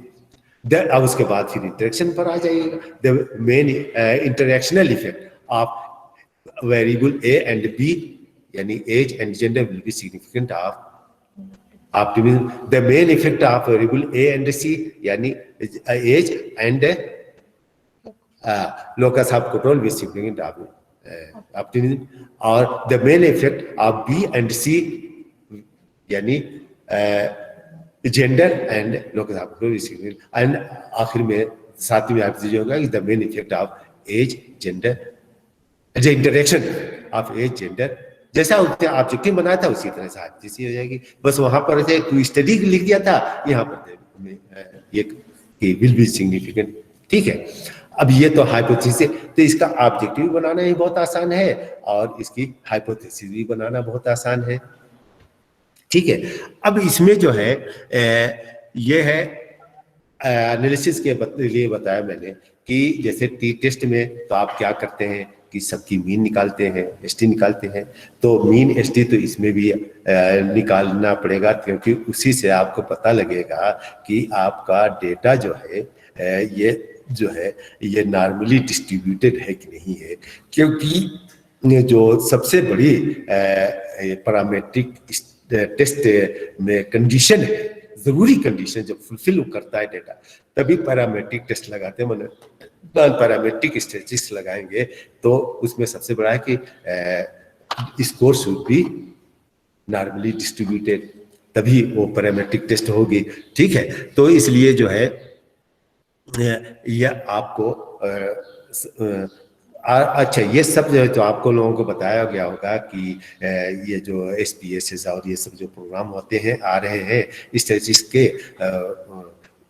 अब उसके बाद फिर interaction पर आ जाइएगा. The main interactional effect of variable A and B, यानी age and gender will be significant of optimism. The main effect of variable A and C, यानी age and locus of control will be significant of optimism. और the main effect of B and C, यानी gender and locus of control and आखिर में सातवीं आप दीजिए होगा कि the main effect of age gender, जो इंटरेक्शन ऑफ एज जेंडर, जैसा ऑब्जेक्टिव बनाया था उसी तरह से जैसी हो जाएगी. बस वहां पर से तू स्टडी लिख दिया था, यहाँ पर ये विल बी सिग्निफिकेंट. ठीक है, अब ये तो हाइपोथेसिस है, तो इसका ऑब्जेक्टिव बनाना ही बहुत आसान है और इसकी हाइपोथेसिस भी बनाना बहुत आसान है. ठीक है, अब इसमें जो है ये है एनालिसिस के लिए बताया मैंने कि जैसे टी टेस्ट में तो आप क्या करते हैं कि सबकी मीन निकालते हैं, एसटी निकालते हैं. तो मीन एसटी तो इसमें भी निकालना पड़ेगा, क्योंकि उसी से आपको पता लगेगा कि आपका डेटा जो है ये नॉर्मली डिस्ट्रीब्यूटेड है कि नहीं है. क्योंकि जो सबसे बड़ी पैरामीट्रिक टेस्ट में कंडीशन है, जरूरी कंडीशन जब फुलफिल करता है डेटा, तभी पैरामेट्रिक टेस्ट लगाते हैं. मतलब नॉन पैरामेट्रिक स्टैटिस्टिक्स लगाएंगे तो उसमें सबसे बड़ा है कि score should be normally distributed, तभी वो पैरामेट्रिक टेस्ट होगी. ठीक है, तो इसलिए जो है यह आपको अच्छा, ये सब जो है तो आपको लोगों को बताया गया होगा कि ये जो SPSS और ये सब जो प्रोग्राम होते हैं आ रहे हैं स्टैटिस्टिक्स के,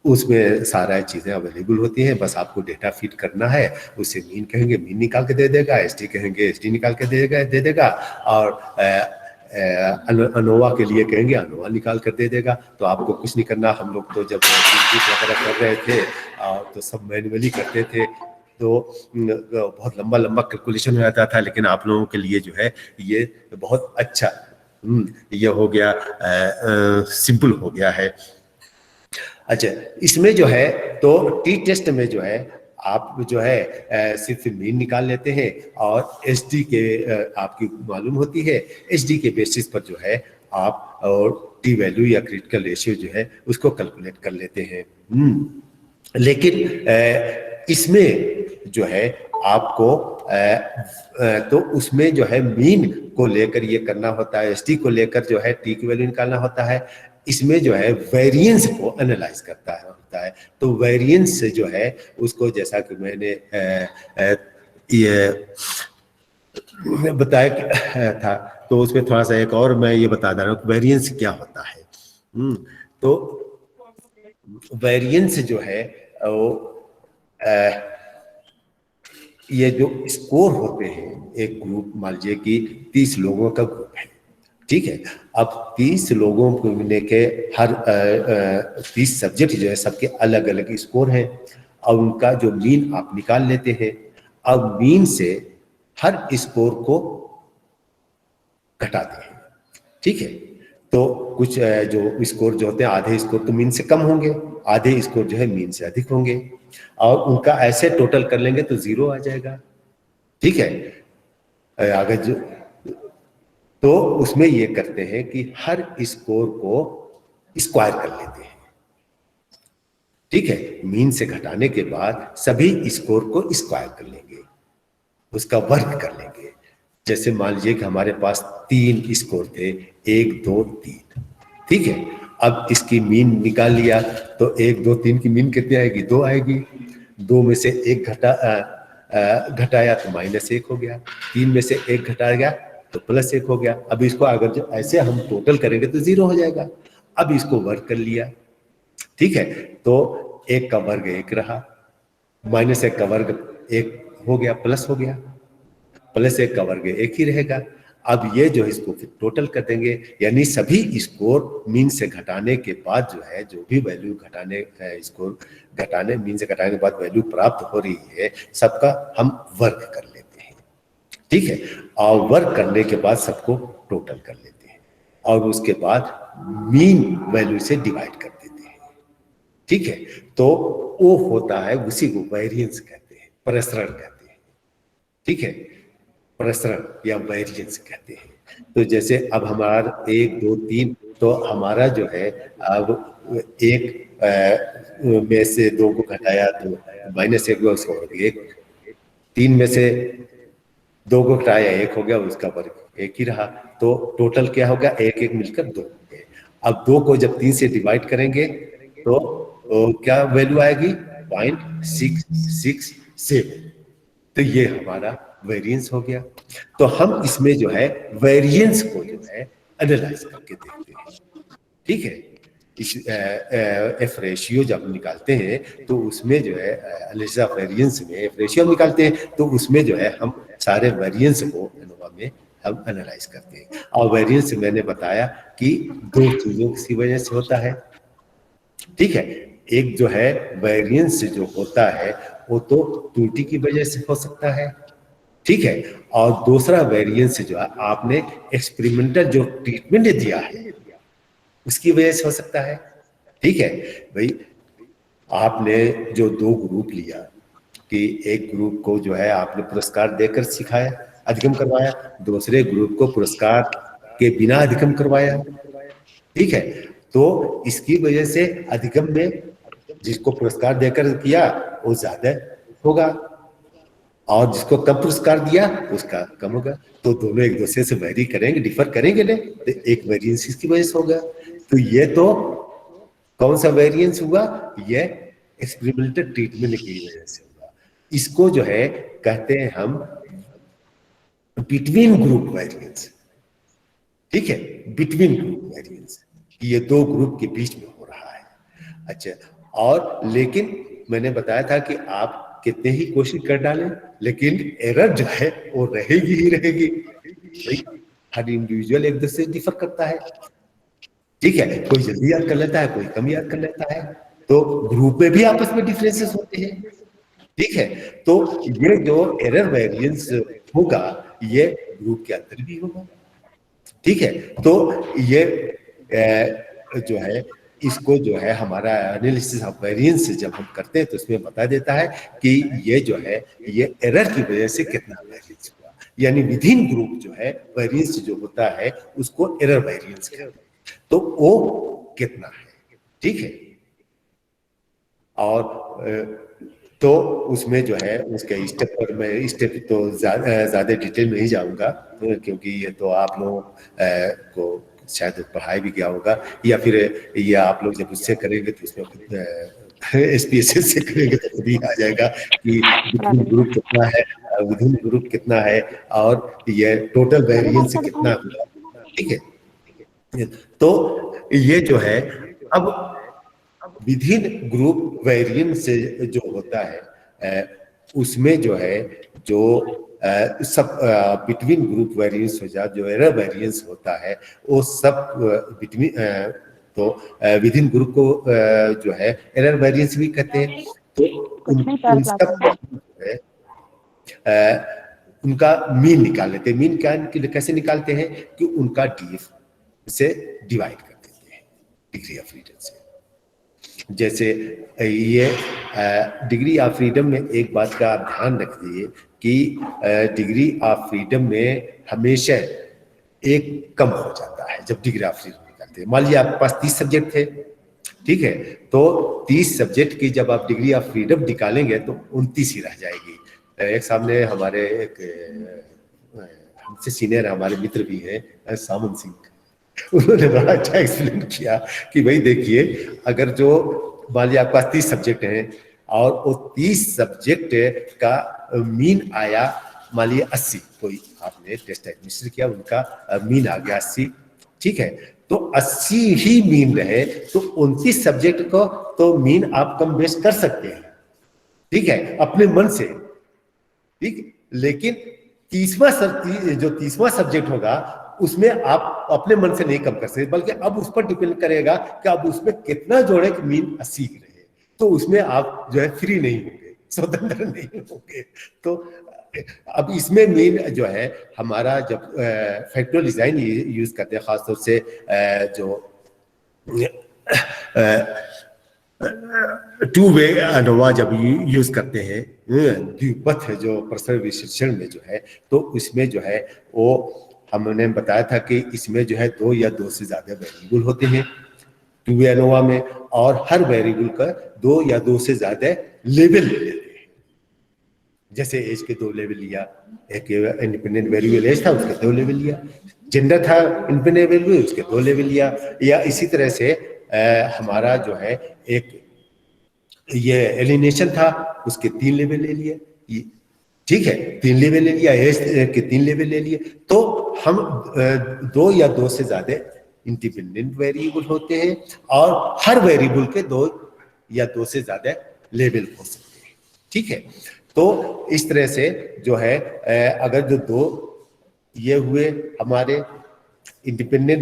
उसमें सारा चीज़ें अवेलेबल होती हैं. बस आपको डेटा फीड करना है, उससे मीन कहेंगे मीन निकाल के दे देगा, एसटी कहेंगे एसटी निकाल के दे देगा और अनोवा के लिए कहेंगे अनोवा निकाल कर दे देगा. तो आपको कुछ नहीं करना. हम लोग तो जब वगैरह कर रहे थे तो सब मैन्युअली करते थे, तो बहुत लंबा कैलकुलेशन हो जाता था. लेकिन आप लोगों के लिए जो है ये बहुत अच्छा ये हो गया, सिंपल हो गया है. अच्छा, इसमें जो है तो टी टेस्ट में जो है आप जो है सिर्फ मीन निकाल लेते हैं और एसडी के आपकी मालूम होती है. एसडी के बेसिस पर जो है आप और टी वैल्यू या क्रिटिकल रेशियो जो है उसको कैलकुलेट कर लेते हैं. लेकिन इसमें जो है आपको तो उसमें जो है मीन को लेकर ये करना होता है, एसडी को लेकर जो है टी की वैल्यू निकालना होता है. इसमें जो है वेरिएंस को एनालाइज करता है होता है. तो वेरिएंस से जो है उसको, जैसा कि मैंने ये बताया था, तो उसमें थोड़ा सा एक और मैं ये बता रहा हूँ वेरिएंस क्या होता है. तो वेरिएंस जो है वो ये जो स्कोर होते हैं, एक ग्रुप मान लीजिए कि 30 लोगों का ग्रुप है. ठीक है, अब 30 लोगों को लेके हर 30 सब्जेक्ट जो है सबके अलग अलग स्कोर हैं और उनका जो मीन आप निकाल लेते हैं. अब मीन से हर स्कोर को घटाते हैं. ठीक है, तो कुछ जो स्कोर जो होते हैं, आधे स्कोर तो मीन से कम होंगे, आधे स्कोर जो है मीन से अधिक होंगे, और उनका ऐसे टोटल कर लेंगे तो 0 आ जाएगा. ठीक है, अगर जो तो उसमें ये करते हैं कि हर स्कोर को स्क्वायर कर लेते हैं. ठीक है, मीन से घटाने के बाद सभी स्कोर को स्क्वायर कर लेंगे, उसका वर्ग कर लेंगे. जैसे मान लीजिए कि हमारे पास 3 स्कोर थे, 1 2 3. ठीक है, अब इसकी मीन निकाल लिया तो 1 2 3 की मीन कितनी आएगी? 2 आएगी. 2 में से 1 घटाया तो -1 हो गया, 3 में से 1 घटाया तो +1 हो गया. अब इसको अगर जो ऐसे हम टोटल करेंगे तो 0 हो जाएगा. अब इसको वर्ग कर लिया. ठीक है, तो 1 का वर्ग 1 रहा, -1 का वर्ग 1 हो गया, प्लस हो गया, +1 का वर्ग 1 ही रहेगा. अब ये जो इसको फिर टोटल कर देंगे, यानी सभी स्कोर मीन से घटाने के बाद जो है, जो भी वैल्यू घटाने स्कोर घटाने मीन से घटाने के बाद वैल्यू प्राप्त हो रही है, सबका हम वर्ग कर लेते हैं. ठीक है। और वर्क करने के बाद सबको टोटल कर लेते हैं और उसके बाद मीन वैल्यू से डिवाइड कर देते हैं। ठीक है, तो वो होता है, उसी को वेरिएंस कहते हैं, प्रसरण कहते हैं। ठीक है, प्रसरण या वेरिएंस कहते हैं। तो जैसे अब हमारा 1 2 3, तो हमारा जो है अब एक में से 2 को घटाया तो -1 हुआ, उसका वर्ग 1। 3 में से 2 को घटाया 1 हो गया, उसका वर्ग 1 ही रहा। तो टोटल क्या होगा, 1 1 मिलकर 2 हो गए। अब 2 को जब 3 से डिवाइड करेंगे तो क्या वैल्यू आएगी, 0.667। तो ये हमारा वेरिएंस हो गया। तो हम इसमें जो है वेरिएंस को जो है एनालाइज करके देखते हैं। ठीक है, इस एफ रेशियो जब निकालते हैं तो उसमें जो है एनालिसिस ऑफ वेरिएंस में एफ रेशियो निकालते हैं, तो उसमें जो है हम सारे वेरिएंस को एनोवा में हम एनालाइज करते हैं। और वेरिएंस मैंने बताया कि 2 चीजों की वजह से होता है। ठीक है, एक जो है वेरिएंस जो होता है वो तो त्रुटि की वजह से हो सकता है। ठीक है, और दूसरा वेरिएंस जो है आपने एक्सपेरिमेंटल जो ट्रीटमेंट दिया है उसकी वजह से हो सकता है। ठीक है भाई, आपने जो 2 ग्रुप लिया कि एक ग्रुप को जो है आपने पुरस्कार देकर सिखाया, अधिगम करवाया, दूसरे ग्रुप को पुरस्कार के बिना अधिगम करवाया। ठीक है, तो इसकी वजह से अधिगम में जिसको पुरस्कार देकर किया वो ज्यादा होगा और जिसको कम पुरस्कार दिया उसका कम होगा। तो दोनों एक दूसरे से वेरी करेंगे, डिफर करेंगे ना, तो एक वेरिएंस की वजह से होगा। तो ये तो कौन सा वेरिएंस हुआ, ये एक्सपेरिमेंटल ट्रीटमेंट की वजह से हुआ। इसको जो है कहते हैं हम बिटवीन ग्रुप वेरिएंस। ठीक है, बिटवीन ग्रुप वेरिएंस, ये 2 ग्रुप के बीच में हो रहा है। अच्छा, और लेकिन मैंने बताया था कि आप कितने ही कोशिश कर डालें लेकिन एरर जो है वो रहेगी ही रहेगी। हर इंडिविजुअल एक दूसरे से डिफर करता है। ठीक है, कोई जल्दी याद कर लेता है, कोई कम याद कर लेता है, तो ग्रुप में भी आपस में डिफरेंसेस होते हैं। ठीक है, तो ये जो एरर वेरिएंस होगा ये ग्रुप के अंदर भी होगा। ठीक है, तो ये जो है इसको जो है हमारा एनालिसिस ऑफ वेरिएंस जब हम करते हैं तो इसमें बता देता है कि ये जो है ये एरर की वजह से कितना वेरिएंस हुआ, यानी विद इन ग्रुप जो है वेरिएंस जो होता है उसको एरर वेरिएंस कहते हैं। तो वो कितना है। ठीक है, और तो उसमें जो है उसके स्टेप पर मैं स्टेप तो ज्यादा डिटेल में नहीं जाऊंगा क्योंकि ये तो आप लोगों को शायद पढ़ाई भी गया होगा, या फिर ये आप लोग जब उससे करेंगे तो उसमें खुद SPSS से करेंगे तो खुद ही आ जाएगा कि विभिन्न ग्रुप कितना है, विभिन्न ग्रुप कितना है और ये टोटल वेरिएंस कितना हुआ। ठीक है, तो ये जो है अब विधिन ग्रुप वेरिएंस जो होता है उसमें जो है जो सब बिटवीन ग्रुप वेरिएंस हो जाए, जो एरर वेरिएंस होता है वो सब बिटवीन तो विदिन ग्रुप को जो है एरर वेरिएंस भी कहते हैं। तो उन सब उनका मीन निकाल लेते हैं। मीन क्या कैसे निकालते हैं कि उनका DF से डिवाइड कर देते हैं, डिग्री ऑफ फ्रीडम से। जैसे ये डिग्री ऑफ फ्रीडम में एक बात का आप ध्यान रखिए कि डिग्री ऑफ फ्रीडम में हमेशा एक कम हो जाता है जब डिग्री ऑफ फ्रीडम निकालते हैं। मान लीजिए आपके पास 30 सब्जेक्ट थे, ठीक है, तो 30 सब्जेक्ट की जब आप डिग्री ऑफ फ्रीडम निकालेंगे तो 29 ही रह जाएगी। एक सामने हमारे एक हमसे सीनियर हमारे मित्र भी हैं सामंत सिंह, उन्होंने बड़ा अच्छा एक्सप्लेन किया कि भाई देखिए अगर जो मान लीजिए आपके पास 30 सब्जेक्ट हैं और वो 30 सब्जेक्ट का मीन आया मान लीजिए 80, कोई आपने टेस्ट एडमिनिस्टर किया उनका मीन आ गया 80, ठीक है, तो 80 ही मीन रहे तो 29 सब्जेक्ट को तो मीन आप कम बेस कर सकते हैं, ठीक है, अपने मन से, ठीक, लेकिन जो 30वां सब्जेक्ट होगा उसमें आप अपने मन से नहीं कम कर सकते, बल्कि अब उस पर डिपेंड करेगा कि अब उसमें कितना जोड़े कि मीन 80 रहे, तो उसमें आप जो है फ्री नहीं होंगे, स्वतंत्र नहीं होंगे। तो अब इसमें मेन जो है हमारा जब फैक्टोरियल डिजाइन यूज करते हैं, खासतौर से जो टू वे अनोवा जब यूज करते हैं, द्विपथ है जो पर्सनल विश्लेषण में जो है, तो उसमें जो है वो हमने बताया था कि इसमें जो है 2 या 2 से ज्यादा वेरिएबल होते हैं टू वे अनोवा में, और हर वेरिएबल का 2 या 2 से ज्यादा लेवल लेते हैं। जैसे एज के 2 लेवल लिया, एक इंडिपेंडेंट वेरिएबल एज था उसके 2 लेवल लिया, जेंडर था इंडिपेंडेंट वेरिएबल उसके 2 लेवल लिया, या इसी तरह से हमारा जो है एक ये एलिनेशन था उसके 3 लेवल ले लिए, ठीक है, 3 लेवल ले लिया, एज के 3 लेवल ले लिए। तो हम 2 या 2 से ज्यादा इंडिपेंडेंट वेरिएबल होते हैं और हर वेरिएबल के 2 या 2 से ज्यादा लेवल हो सकते हैं, ठीक है। तो इस तरह से जो है अगर जो 2 ये हुए हमारे इंडिपेंडेंट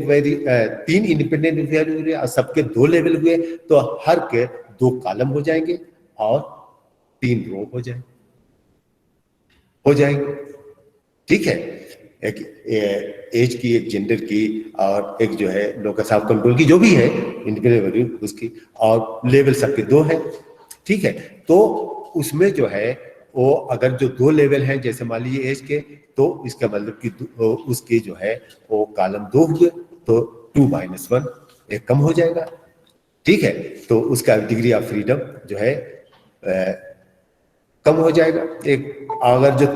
3 इंडिपेंडेंट वेरिएबल और सबके 2 लेवल हुए, तो हर के 2 कॉलम हो जाएंगे और 3 रो हो जाएंगे, ठीक है। एक एज की, एक जेंडर की, और एक जो है लोकस ऑफ कंट्रोल की, जो भी है इंडिपेंडेंट वेरिएबल उसकी, और लेवल सबके 2 है, ठीक है। तो उसमें जो है वो अगर जो 2 लेवल हैं, जैसे मान लीजिए एज के, तो इसका मतलब कि उसके जो है वो कॉलम 2 हुए, तो 2 - 1 एक कम हो जाएगा, ठीक है। तो उसका डिग्री ऑफ फ्रीडम जो है कम हो जाएगा। एक अगर जो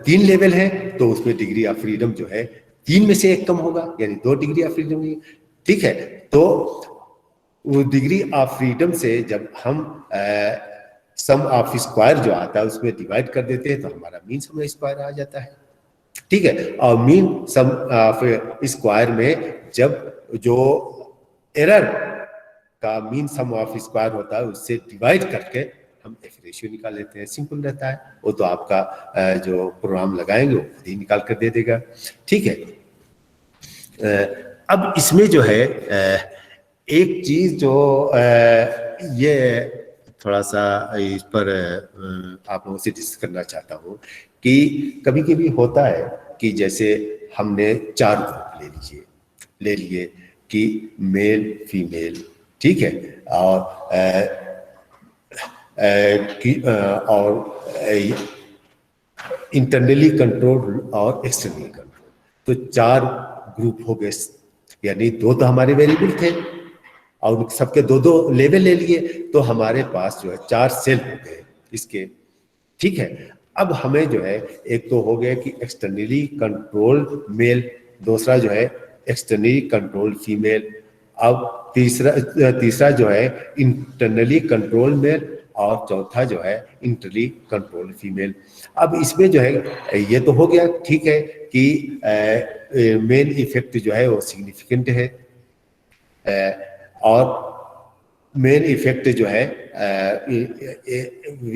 3 लेवल है तो उसमें डिग्री ऑफ फ्रीडम जो है 3 में से 1 कम होगा, यानी 2 डिग्री ऑफ फ्रीडम होगी, ठीक है। तो वो डिग्री ऑफ फ्रीडम से जब हम सम ऑफ स्क्वायर जो आता है उसमें डिवाइड कर देते हैं तो हमारा मीन सम स्क्वायर आ जाता है, ठीक है। और मीन सम ऑफ स्क्वायर में जब जो एरर का मीन सम ऑफ स्क्वायर होता है उससे डिवाइड करके हम एक रेशियो निकाल लेते हैं, सिंपल रहता है वो। तो आपका जो प्रोग्राम लगाएंगे वो खुद ही निकाल कर दे देगा, ठीक है। अब इसमें जो है एक चीज जो ये थोड़ा सा इस पर आप लोगों से डिस्कस करना चाहता हूँ कि कभी कभी होता है कि जैसे हमने 4 ग्रुप ले लिए कि मेल फीमेल, ठीक है, और इंटरनली कंट्रोल और एक्सटर्नली कंट्रोल, तो 4 ग्रुप हो गए, यानी 2 तो हमारे वेरिएबल थे और सबके 2 लेवल ले लिए, तो हमारे पास जो है 4 सेल हो गए इसके, ठीक है। अब हमें जो है एक तो हो गया कि एक्सटर्नली कंट्रोल मेल, दूसरा जो है एक्सटर्नली कंट्रोल फीमेल, अब तीसरा जो है इंटरनली कंट्रोल मेल, और चौथा जो है इंटरनली कंट्रोल फीमेल। अब इसमें जो है ये तो हो गया, ठीक है, कि मेन इफेक्ट जो है वो सिग्निफिकेंट है, और मेन इफेक्ट जो है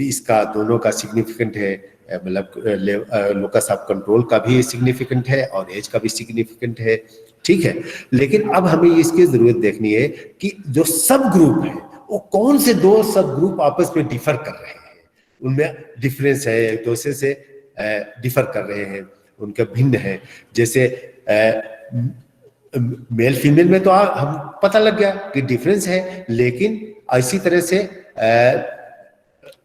इसका दोनों का सिग्निफिकेंट है, मतलब लोकस ऑफ कंट्रोल का भी सिग्निफिकेंट है और एज का भी सिग्निफिकेंट है, ठीक है। लेकिन अब हमें इसकी जरूरत देखनी है कि जो सब ग्रुप है वो कौन से 2 सब ग्रुप आपस में डिफर कर रहे हैं, उनमें डिफरेंस है, एक दूसरे से डिफर कर रहे हैं, उनका भिन्न है। जैसे मेल फीमेल में तो हम पता लग गया कि डिफरेंस है, लेकिन इसी तरह से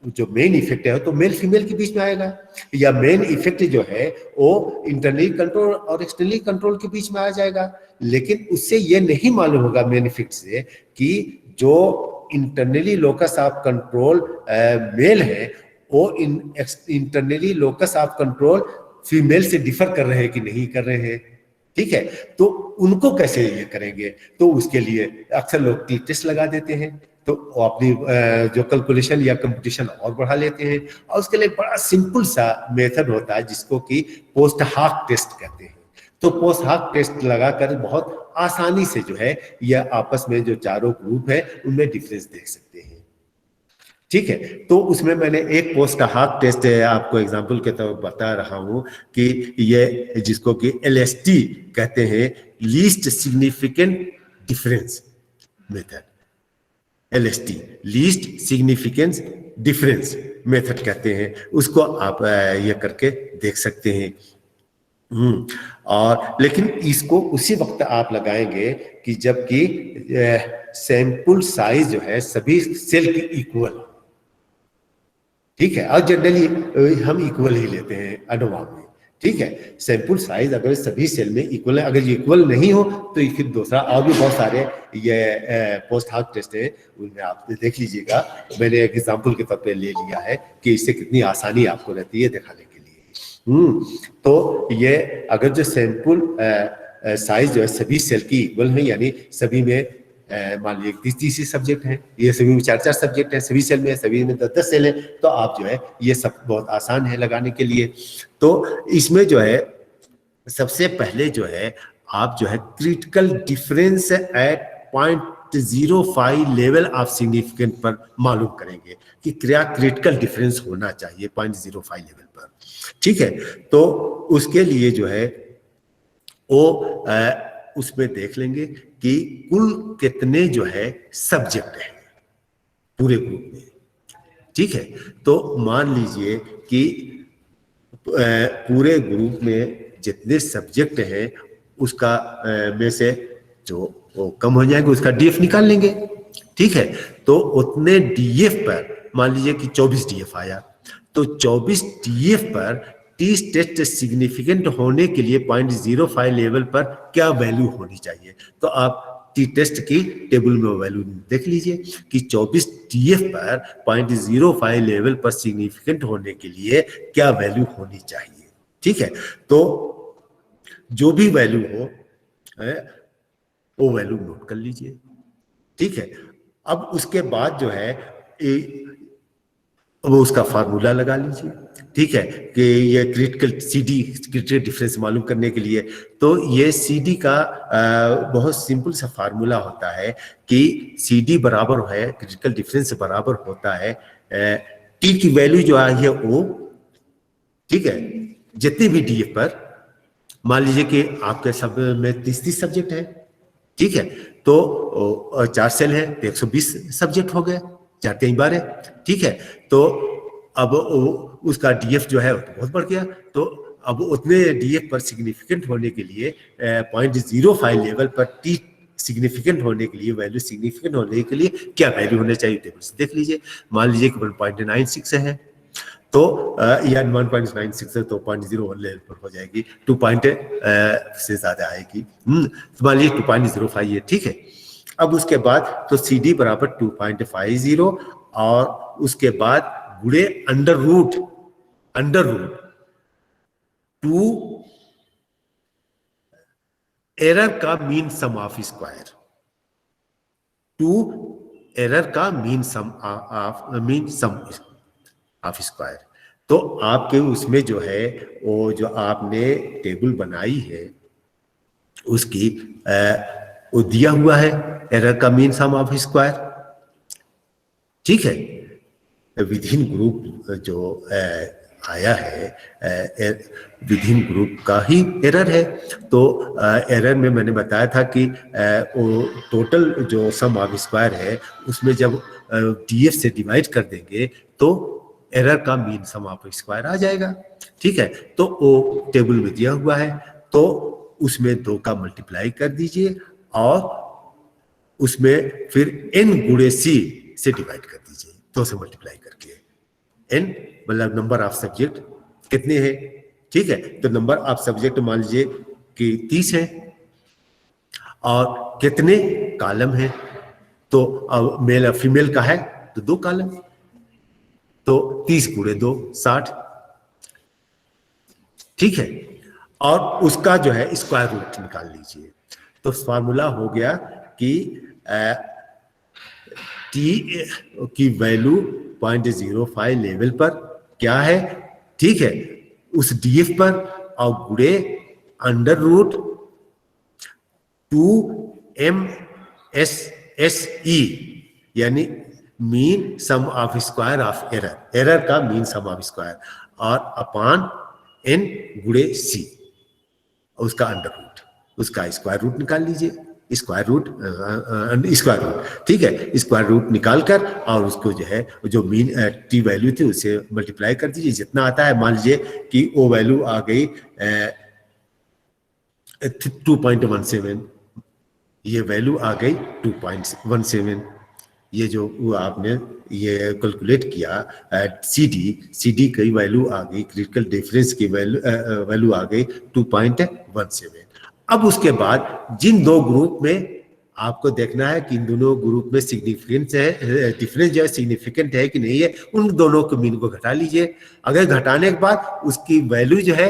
जो मेन इफेक्ट है तो मेल फीमेल के बीच में आएगा, या मेन इफेक्ट जो है वो इंटरनली कंट्रोल और एक्सटर्नली कंट्रोल के बीच में आ जाएगा। लेकिन उससे ये नहीं मालूम होगा मेन इफेक्ट से कि जो internally locus of control male है वो internally locus of control female से डिफर कर रहे हैं कि नहीं कर रहे हैं, ठीक है। तो उनको कैसे ये करेंगे, तो उसके लिए अक्सर लोग टेस्ट लगा देते हैं, तो वो अपनी जो कैलकुलेशन या कंपटीशन और बढ़ा लेते हैं, और उसके लिए बड़ा सिंपल सा मेथड होता है जिसको कि पोस्ट हाक टेस्ट कहते हैं। तो पोस्ट हाक टेस्ट लगाकर बहुत आसानी से जो है यह आपस में जो चारों ग्रुप है उनमें डिफरेंस देख सकते हैं, ठीक है। तो उसमें मैंने एक पोस्ट हाक टेस्ट है आपको एग्जांपल के तौर पर बता रहा हूं कि ये जिसको कि LST कहते हैं, least significant difference method, LST least significance difference method कहते हैं, उसको आप ये करके देख सकते हैं। और लेकिन इसको उसी वक्त आप लगाएंगे कि जबकि सैंपल साइज जो है सभी सेल की इक्वल, ठीक है। और जनरली हम इक्वल ही लेते हैं एनोवा में, ठीक है। सैंपल साइज अगर सभी सेल में इक्वल है, अगर ये इक्वल नहीं हो तो फिर दूसरा, और भी बहुत सारे ये पोस्ट हाक टेस्ट है, उनमें आप देख लीजिएगा। मैंने एक एग्जांपल के तौर पे ले लिया है कि इससे कितनी आसानी आपको रहती है दिखाने के लिए। तो ये अगर जो सैंपल साइज जो है सभी सेल की इक्वल है, यानी सभी में मान लीजिए 30 सब्जेक्ट हैं, ये सभी में 4 सब्जेक्ट हैं, सभी सेल में, सभी में 10 सेल है, तो आप जो है ये सब बहुत आसान है लगाने के लिए। तो इसमें जो है सबसे पहले जो है आप जो है critical difference at 0.05 level of significant पर मालूम करेंगे कि क्या क्रिटिकल डिफरेंस होना चाहिए 0.05 लेवल पर, ठीक है। तो उसके लिए जो है वो उसमें देख लेंगे कि कुल कितने जो है सब्जेक्ट हैं पूरे ग्रुप में, ठीक है। तो मान लीजिए कि पूरे ग्रुप में जितने सब्जेक्ट हैं उसका में से जो वो कम हो जाएंगे उसका डीएफ निकाल लेंगे, ठीक है। तो उतने डीएफ पर मान लीजिए कि 24 डीएफ आया, तो 24 डीएफ पर टी टेस्ट सिग्निफिकेंट होने के लिए 0.05 लेवल पर क्या वैल्यू होनी चाहिए। तो आप टी टेस्ट की टेबल में वैल्यू देख लीजिए कि 24 डीएफ पर 0.05 लेवल पर सिग्निफिकेंट होने के लिए क्या वैल्यू होनी चाहिए, ठीक है। तो जो भी वैल्यू हो वो वैल्यू नोट कर लीजिए, ठीक है। अब उसके बाद जो है वो उसका फार्मूला लगा लीजिए, ठीक है, कि ये क्रिटिकल सीडी क्रिटिकल डिफरेंस मालूम करने के लिए। तो ये सीडी का बहुत सिंपल सा फार्मूला होता है कि सीडी बराबर है क्रिटिकल डिफरेंस बराबर होता है टी की वैल्यू जो आई है वो, ठीक है, जितने भी डीएफ पर मान लीजिए कि आपके सब में 30 सब्जेक्ट है, ठीक है। तो 4 सेल है तो 120 सब्जेक्ट हो गए, 4 कई बार है, ठीक है। तो अब उसका डीएफ जो है तो बहुत बढ़ गया, तो अब उतने डीएफ पर सिग्निफिकेंट होने के लिए 0.05 लेवल पर टी सिग्निफिकेंट होने के लिए वैल्यू सिग्निफिकेंट होने के लिए क्या वैल्यू होने चाहिए टेबल से देख लीजिए। मान लीजिए कि 1.96 है, तो या 1.96 है तो 0.01 लेवल पर हो जाएगी, 2 पॉइंट से ज्यादा आएगी, तो मान लीजिए 2.05 है, ठीक है। अब उसके बाद तो सी डी बराबर 2.50 और उसके बाद गुड़े अंडर रूट 2 एरर का mean sum of square, 2 error का मीन सम ऑफ स्क्वायर। तो आपके उसमें जो है वो जो आपने टेबल बनाई है उसकी वो दिया हुआ है एरर का मीन सम ऑफ स्क्वायर, ठीक है। विदिन ग्रुप जो आया है विदिन ग्रुप का ही एरर है। तो एरर में मैंने बताया था कि वो टोटल जो सम ऑफ स्क्वायर है उसमें जब डीएफ से डिवाइड कर देंगे तो एरर का मीन सम ऑफ स्क्वायर आ जाएगा, ठीक है। तो वो टेबल में दिया हुआ है, तो उसमें 2 का मल्टीप्लाई कर दीजिए और उसमें फिर n गुणे c से डिवाइड कर दीजिए, 2 से मल्टीप्लाई करके। n मतलब नंबर ऑफ सब्जेक्ट कितने हैं, ठीक है। तो नंबर ऑफ सब्जेक्ट मान लीजिए कि 30 है और कितने कॉलम है, तो अब मेल और फीमेल का है तो 2 कॉलम, तो 30 गुणे 2 60, ठीक है। और उसका जो है स्क्वायर रूट निकाल लीजिए। तो फार्मूला हो गया कि टी की वैल्यू 0.05 लेवल पर क्या है, ठीक है, उस डीएफ पर और गुणे अंडर रूट 2MSSE यानी mean sum of square of error का मीन सम ऑफ स्क्वायर और अपान n गुणे c, उसका अंडर रूट, उसका स्क्वायर रूट निकाल लीजिए, स्क्वायर रूट, ठीक है, स्क्वायर रूट निकाल कर और उसको जो है जो मीन टी वैल्यू थी उससे मल्टीप्लाई कर दीजिए, जितना आता है मान लीजिए कि वो वैल्यू आ गई 2.17, ये वैल्यू आ गई 2.17, ये जो वो आपने ये कैलकुलेट किया सी डी की वैल्यू आ गई, क्रिटिकल डिफरेंस की वैल्यू आ गई 2.17। अब उसके बाद जिन दो ग्रुप में आपको देखना है कि इन दोनों ग्रुप में सिग्निफिकेंस है, डिफरेंस जो है सिग्निफिकेंट है कि नहीं है, उन दोनों के मीन को घटा लीजिए। अगर घटाने के बाद उसकी वैल्यू जो है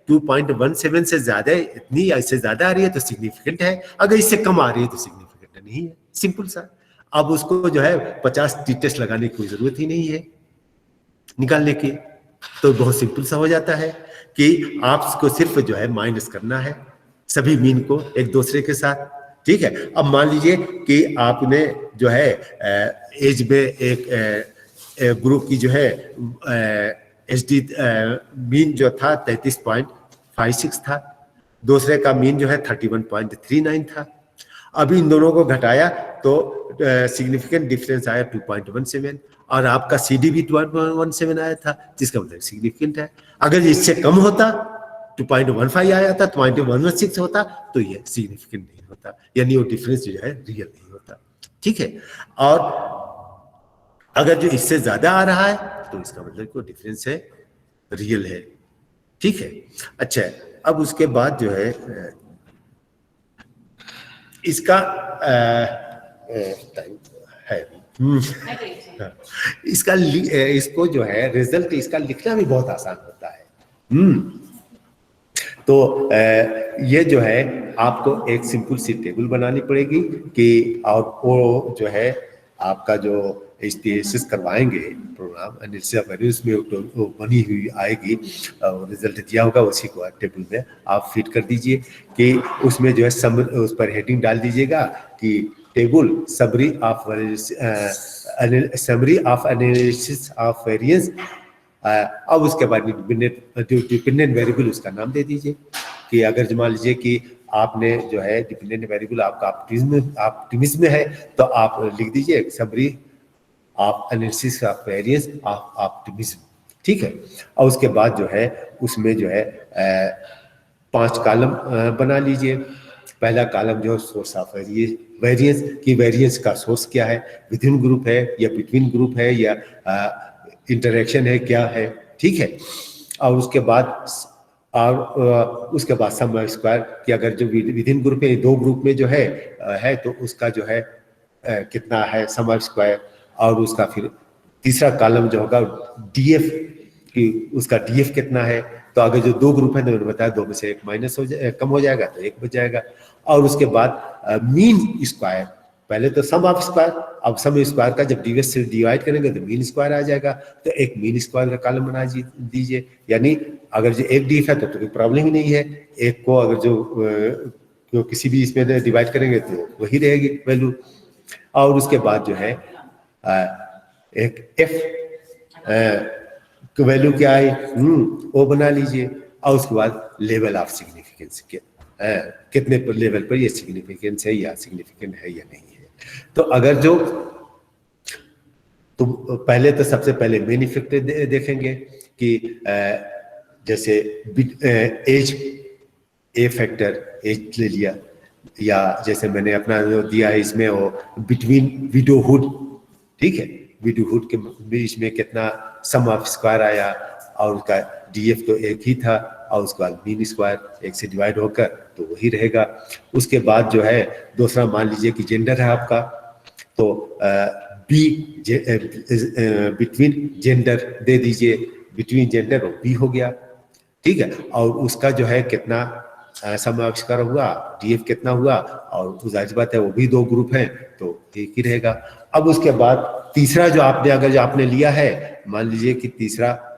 2.17 से ज्यादा इतनी या इससे ज्यादा आ रही है तो सिग्निफिकेंट है, अगर इससे कम आ रही है तो सिग्निफिकेंट नहीं है, सिंपल सा। अब उसको जो है 50 टी टेस्ट लगाने की कोई जरूरत ही नहीं है निकालने की, तो बहुत सिंपल सा हो जाता है कि आपको सिर्फ जो है माइनस करना है सभी मीन को एक दूसरे के साथ, ठीक है। अब मान लीजिए कि आपने जो है एज में एक ग्रुप की जो है एच डी मीन जो था 33.56 था, दूसरे का मीन जो है 31.39 था। अभी इन दोनों को घटाया तो सिग्निफिकेंट डिफरेंस आया 2.17 और आपका सीडी भी 2.17 आया था, जिसका मतलब सिग्निफिकेंट है। अगर इससे कम होता 2.15 आया था, 2.16 होता तो ये सिग्निफिकेंट नहीं होता, यानी वो डिफरेंस जो है रियल नहीं होता, ठीक है। और अगर जो इससे ज्यादा आ रहा है तो इसका मतलब को डिफरेंस है रियल है, ठीक है। अच्छा, अब उसके बाद जो है इसका टाइम है इसका इसको जो है रिजल्ट इसका लिखना भी बहुत आसान होता है। तो ये जो है आपको एक सिंपल सी टेबल बनानी पड़ेगी कि और वो जो है आपका जो एचटीएसएस करवाएंगे प्रोग्राम एनालिसिस में वो बनी हुई आएगी और रिजल्ट दिया होगा, उसी को टेबल में आप फिट कर दीजिए कि उसमें जो है उस पर हेडिंग डाल दीजिएगा कि table summary of analysis of variance. अब उसके बाद डिपेंडेंट वेरिएबल उसका नाम दे दीजिए कि अगर मान लीजिए कि आपने जो है डिपेंडेंट वेरिएबल आपका ऑप्टिमिज्म में है तो आप लिख दीजिए summary of analysis of variance of optimism, ठीक है। और उसके बाद जो है उसमें जो है 5 कॉलम बना लीजिए। पहला कॉलम जो सोर्स ऑफ वेरिएंस की वेरिएंस का सोर्स क्या है, विद इन ग्रुप है या बिटवीन ग्रुप है या इंटरेक्शन है क्या है, ठीक है। और उसके बाद सम स्क्वायर कि अगर जो विद इन ग्रुप में दो ग्रुप में जो है तो उसका जो है कितना है सम स्क्वायर। और उसका फिर तीसरा कॉलम जो होगा डीएफ कि उसका डीएफ कितना है, तो अगर जो दो ग्रुप है तो मैंने बताया दो में से एक माइनस कम हो जाएगा तो एक बच जाएगा। और उसके बाद मीन स्क्वायर, पहले तो सम ऑफ स्क्वायर, अब सम स्क्वायर का जब डीएफ से डिवाइड करेंगे तो मीन स्क्वायर आ जाएगा, तो एक मीन स्क्वायर का कॉलम बना दीजिए। यानी अगर जो एक डीएफ है तो कोई प्रॉब्लम ही नहीं है, एक को अगर जो किसी भी इसमें डिवाइड करेंगे तो वही रहेगी वैल्यू। और उसके बाद जो है एक एफ वैल्यू क्या है वो बना लीजिए। और उसके बाद लेवल ऑफ सिग्निफिकेंस कितने लेवल पर ये सिग्निफिकेंस है या सिग्निफिकेंट है या नहीं है। तो अगर जो तो पहले तो सबसे पहले मेन इफेक्ट देखेंगे कि जैसे एज ए फैक्टर एज ले लिया, या जैसे मैंने अपना जो दिया है इसमें वो बिटवीन विडोहुड, ठीक है, विडोहुड के बीच में कितना सम ऑफ स्क्वायर आया और उसका डीएफ तो एक ही था और उसके बाद मीन स्क्वायर एक से डिवाइड होकर तो वही रहेगा। उसके बाद जो है दूसरा मान लीजिए कि जेंडर है आपका, तो बी बिटवीन जेंडर दे दीजिए, बिटवीन जेंडर और बी हो गया, ठीक है। और उसका जो है कितना सम ऑफ स्क्वायर हुआ, डीएफ कितना हुआ, और जाहिर बात है वो भी दो ग्रुप हैं तो एक ही रहेगा। अब उसके बाद तीसरा जो आपने लिया है, मान लीजिए कि तीसरा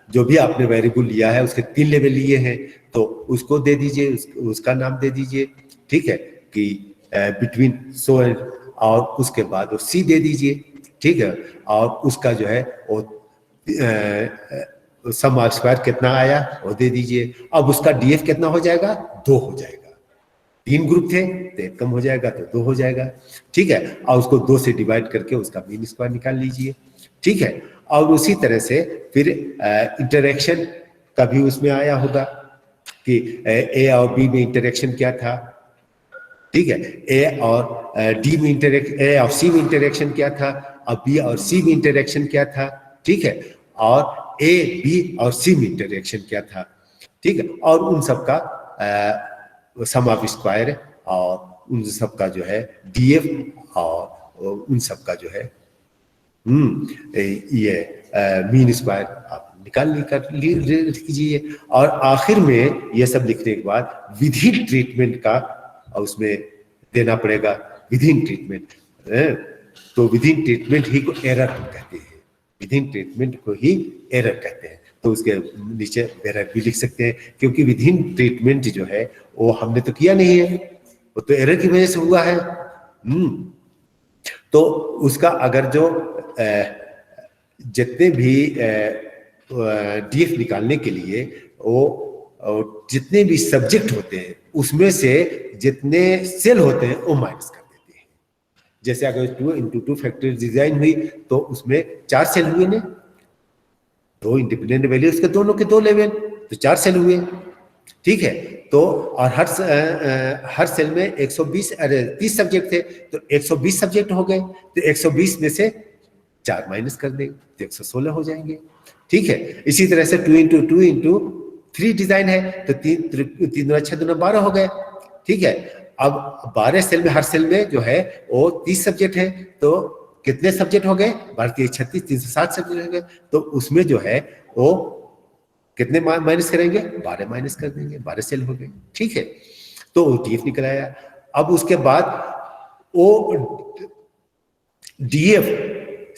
जो भी आपने वेरिएबल लिया है उसके 3 लेवल लिए हैं तो उसको दे दीजिए, उसका नाम दे दीजिए, ठीक है, कि बिटवीन सो एंड, और उसके बाद वो सी दे दीजिए, ठीक है। और उसका जो है वो सम ऑफ स्क्वायर कितना आया वो दे दीजिए। अब उसका डीएफ कितना हो जाएगा 2 हो जाएगा, 3 ग्रुप थे तो 1 कम हो जाएगा तो 2 हो जाएगा, ठीक है। और उसको 2 से डिवाइड करके उसका मीन स्क्वायर निकाल लीजिए, ठीक है। और उसी तरह से फिर इंटरेक्शन का भी उसमें आया होगा कि ए और बी में इंटरेक्शन क्या था, ठीक है। ए और डी में ए और सी में इंटरेक्शन क्या था, और बी और सी में इंटरेक्शन क्या था, ठीक है। और ए बी और सी में इंटरेक्शन क्या था, ठीक है। और उन सब का सम ऑफ स्क्वायर और उन सब का जो है डीएफ और उन सब का जो है ये मीन स्क्वायर आप निकाल लीजिए। और आखिर में ये सब लिखने के बाद विधिन ट्रीटमेंट का उसमें देना पड़ेगा, विधिन ट्रीटमेंट। तो विधिन ट्रीटमेंट ही को एरर कहते हैं, विधिन ट्रीटमेंट को ही एरर कहते हैं। तो उसके नीचे एरर भी लिख सकते हैं, क्योंकि विधिन ट्रीटमेंट जो है वो हमने तो किया नहीं है, वो तो एरर की वजह से हुआ है। तो उसका अगर जो जितने भी डीएफ निकालने के लिए वो जितने भी सब्जेक्ट होते हैं उसमें से जितने सेल होते हैं वो माइनस कर देते हैं। जैसे अगर 2 × 2 फैक्टोरियल डिजाइन हुई तो उसमें 4 सेल हुए ना, 2 इंडिपेंडेंट वैल्यूज के दोनों के 2 लेवल, तो 4 सेल हुए, ठीक है। तो और हर सेल में 120 30 सब्जेक्ट थे, तो 120 सब्जेक्ट हो गए, तो 120 में से 4 माइनस कर देंगे तो 116 हो जाएंगे, ठीक है। इसी तरह से 2 × 2 × 3 डिजाइन है, तो 3 दूना 6 दूना 12 हो गए, ठीक है। अब 12 सेल में हर सेल में जो है वो 30 सब्जेक्ट है, तो कितने सब्जेक्ट हो गए, 36 360 सब्जेक्ट हो गए। तो उसमें जो है वो कितने माइनस करेंगे, 12 माइनस कर देंगे, 12 सेल हो गए, ठीक है। तो डीएफ निकल आया। अब उसके बाद वो डीएफ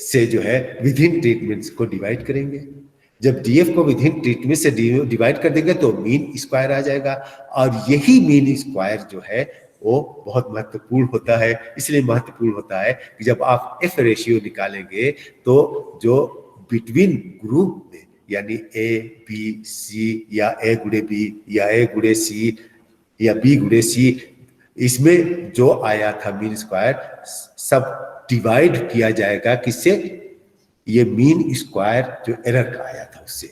से जो है विधिन ट्रीटमेंट्स को डिवाइड करेंगे। जब डीएफ को विधिन ट्रीटमेंट से डिवाइड कर देंगे तो मीन स्क्वायर आ जाएगा। और यही मीन स्क्वायर जो है वो बहुत महत्वपूर्ण होता है। इसलिए महत्वपूर्ण होता है कि जब आप एफ रेशियो निकालेंगे तो जो बिटवीन ग्रुप में, यानी ए बी सी या ए गुणे बी या ए गुणे सी या बी गुणे सी, इसमें जो आया था मीन स्क्वायर सब डिवाइड किया जाएगा किससे, ये मीन स्क्वायर जो एरर का आया था उससे।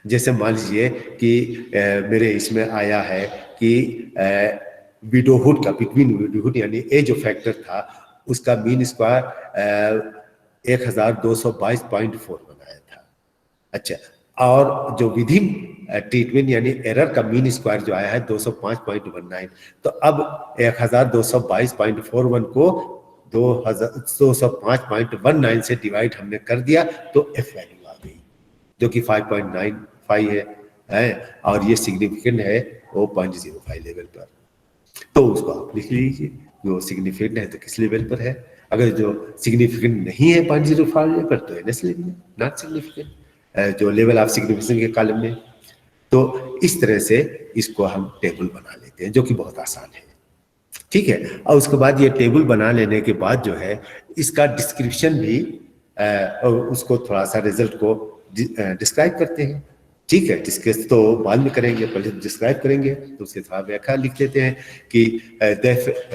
जैसे मान लीजिए कि मेरे इसमें आया है कि विडोहुड का, बिटवीन विडोहुड यानी ए जो फैक्टर था उसका मीन स्क्वायर 1222.4 बनाया था। अच्छा, और जो विधिन ट्रीटमेंट यानी एरर का मीन स्क्वायर जो आया है 205.19, तो अब 1222.41 को 205.19 से डिवाइड हमने कर दिया तो एफ वैल्यू आ गई जो कि 5.95 है, और ये सिग्निफिकेंट है वो 0.05 लेवल पर। तो उसको आप लिख लीजिए, जो सिग्निफिकेंट है तो किस लेवल पर है, अगर जो सिग्निफिकेंट नहीं है 0.05 लेवल पर तो एनएस लेवल है, नॉट सिग्निफिकेंट, जो लेवल ऑफ सिग्निफिकेंस के कॉलम में। तो इस तरह से इसको हम टेबल बना लेते हैं, जो कि बहुत आसान है, ठीक है। और उसके बाद ये टेबल बना लेने के बाद जो है इसका डिस्क्रिप्शन भी उसको थोड़ा सा रिजल्ट को डिस्क्राइब करते हैं, ठीक है। डिस्कस तो बाद में करेंगे, पहले डिस्क्राइब करेंगे, तो उसके थोड़ा व्याख्या लिख लेते हैं कि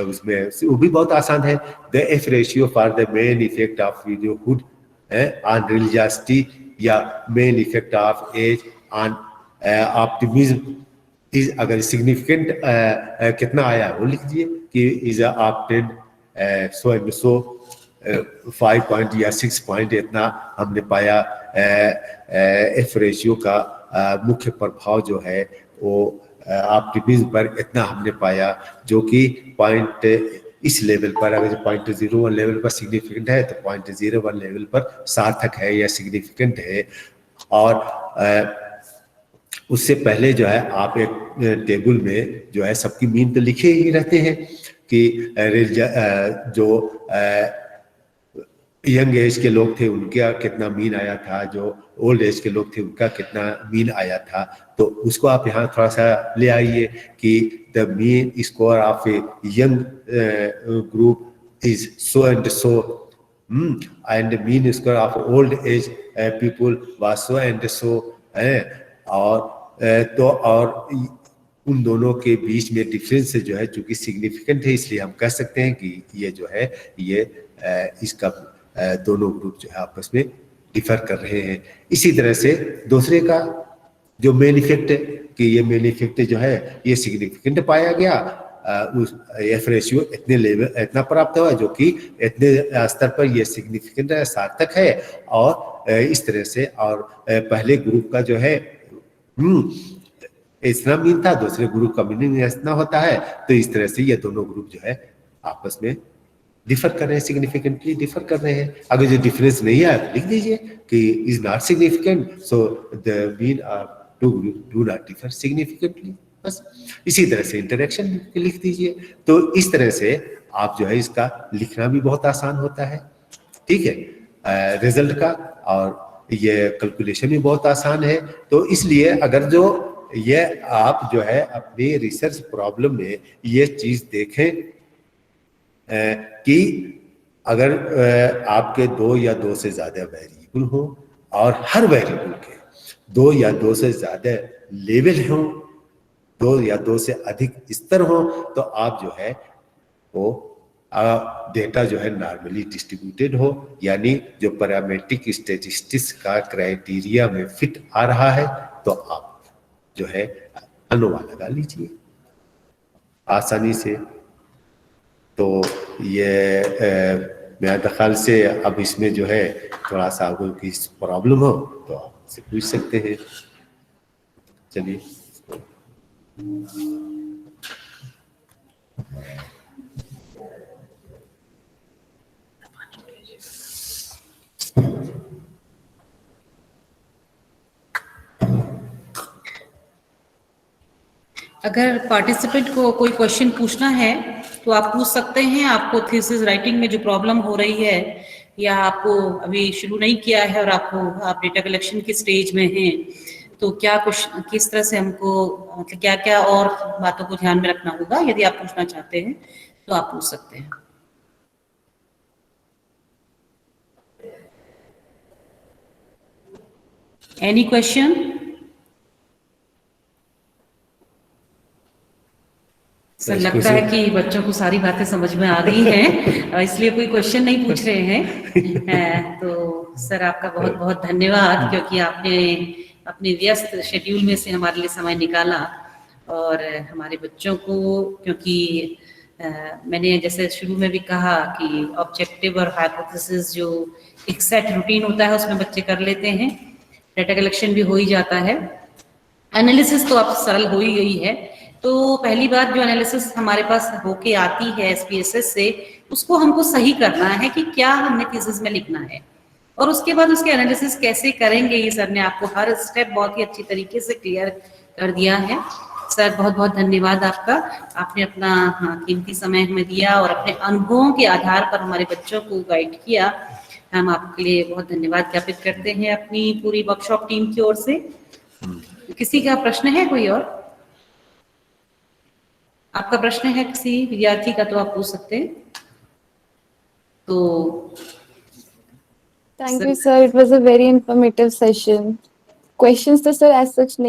उसमें वो भी बहुत आसान है। The F ratio for the main effect of widowhood on religiosity या main effect of age on optimism is, अगर सिग्निफिकेंट कितना आया वो लिख दिए कि is opted so and so 5 point या 6 पॉइंट इतना हमने पाया। एफ रेशियो का मुख्य प्रभाव जो है वो ऑप्टिमिज्म पर इतना हमने पाया, जो कि पॉइंट इस लेवल पर, अगर 0.01 लेवल पर सिग्निफिकेंट है तो 0.01 लेवल पर सार्थक है या सिग्निफिकेंट है। और उससे पहले जो है आप एक टेबल में जो है सबकी मीन तो लिखे ही रहते हैं कि जो यंग एज के लोग थे उनका कितना मीन आया था, जो ओल्ड एज के लोग थे उनका कितना मीन आया था। तो उसको आप यहाँ थोड़ा सा ले आइए कि the mean score of a young group is so and so and mean score of old age people was so and सो। और तो और उन दोनों के बीच में डिफरेंस जो है चूंकि सिग्निफिकेंट है, इसलिए हम कह सकते हैं कि ये जो है ये इसका दोनों ग्रुप जो है आपस में डिफर कर रहे हैं। इसी तरह से दूसरे का जो मेन इफेक्ट है कि ये मेन इफेक्ट जो है ये सिग्निफिकेंट पाया गया, उस एफ रेशियो इतने लेवल इतना प्राप्त हुआ जो कि इतने स्तर पर ये सिग्निफिकेंट सार्थक है। और इस तरह से और पहले ग्रुप का जो है इतना मीन था, दूसरे ग्रुप का मीनिंग इतना होता है, तो इस तरह से ये दोनों ग्रुप जो है आपस में डिफर कर रहे हैं, सिग्निफिकेंटली डिफर कर रहे हैं। अगर जो डिफरेंस नहीं है तो लिख दीजिए कि is not significant, so the mean of two group do not differ significantly, बस। इसी तरह से इंटरेक्शन लिख दीजिए। तो इस तरह से आप जो है इसका लिखना भी बहुत आसान होता है, ठीक है, रिजल्ट का, और ये कैलकुलेशन भी बहुत आसान है। तो इसलिए अगर जो ये आप जो है अपनी रिसर्च प्रॉब्लम में ये चीज देखें कि अगर आपके 2 या 2 से ज्यादा वेरिएबल हो और हर वेरिएबल के 2 या 2 से ज्यादा लेवल हो, 2 या 2 से अधिक स्तर हो, तो आप जो है वो डेटा जो है नॉर्मली डिस्ट्रीब्यूटेड हो, यानी जो पैरामीट्रिक स्टैटिस्टिक्स का क्राइटेरिया में फिट आ रहा है, तो आप जो है अनोवा लगा लीजिए आसानी से। तो ये मेरा ख्याल से अब इसमें जो है थोड़ा सा अगर कोई प्रॉब्लम हो तो आप से पूछ सकते हैं। चलिए, अगर पार्टिसिपेंट को कोई क्वेश्चन पूछना है तो आप पूछ सकते हैं। आपको थीसिस राइटिंग में जो प्रॉब्लम हो रही है या आपको अभी शुरू नहीं किया है और आप डेटा कलेक्शन की स्टेज में हैं, तो क्या कुछ किस तरह से हमको मतलब क्या क्या और बातों को ध्यान में रखना होगा, यदि आप पूछना चाहते हैं तो आप पूछ सकते हैं। Any question? सर लगता है कि बच्चों को सारी बातें समझ में आ गई हैं, इसलिए कोई क्वेश्चन नहीं पूछ रहे हैं। तो सर आपका बहुत बहुत धन्यवाद, क्योंकि आपने अपने व्यस्त शेड्यूल में से हमारे लिए समय निकाला और हमारे बच्चों को, क्योंकि मैंने जैसे शुरू में भी कहा कि ऑब्जेक्टिव और हाइपोथेसिस जो एक सेट रूटीन होता है उसमें बच्चे कर लेते हैं, डेटा कलेक्शन भी हो ही जाता है, एनालिसिस तो अब सरल हो ही गई है। तो पहली बात जो एनालिसिस हमारे पास होके आती है SPSS से, उसको हमको सही करना है कि क्या हमने थीसिस में लिखना है, और उसके बाद उसके एनालिसिस कैसे करेंगे ये सर ने आपको हर स्टेप बहुत ही अच्छी तरीके से क्लियर कर दिया है। सर बहुत बहुत धन्यवाद आपका, आपने अपना कीमती समय हमें दिया और अपने अनुभवों के आधार पर हमारे बच्चों को गाइड किया। हम आपके लिए बहुत धन्यवाद ज्ञापित करते हैं अपनी पूरी वर्कशॉप टीम की ओर से। किसी का प्रश्न है कोई और? आपका प्रश्न है किसी विद्यार्थी का तो आप पूछ सकते हैं। तो thank you sir, it was a very informative session. Questions तो सर एज सच नहीं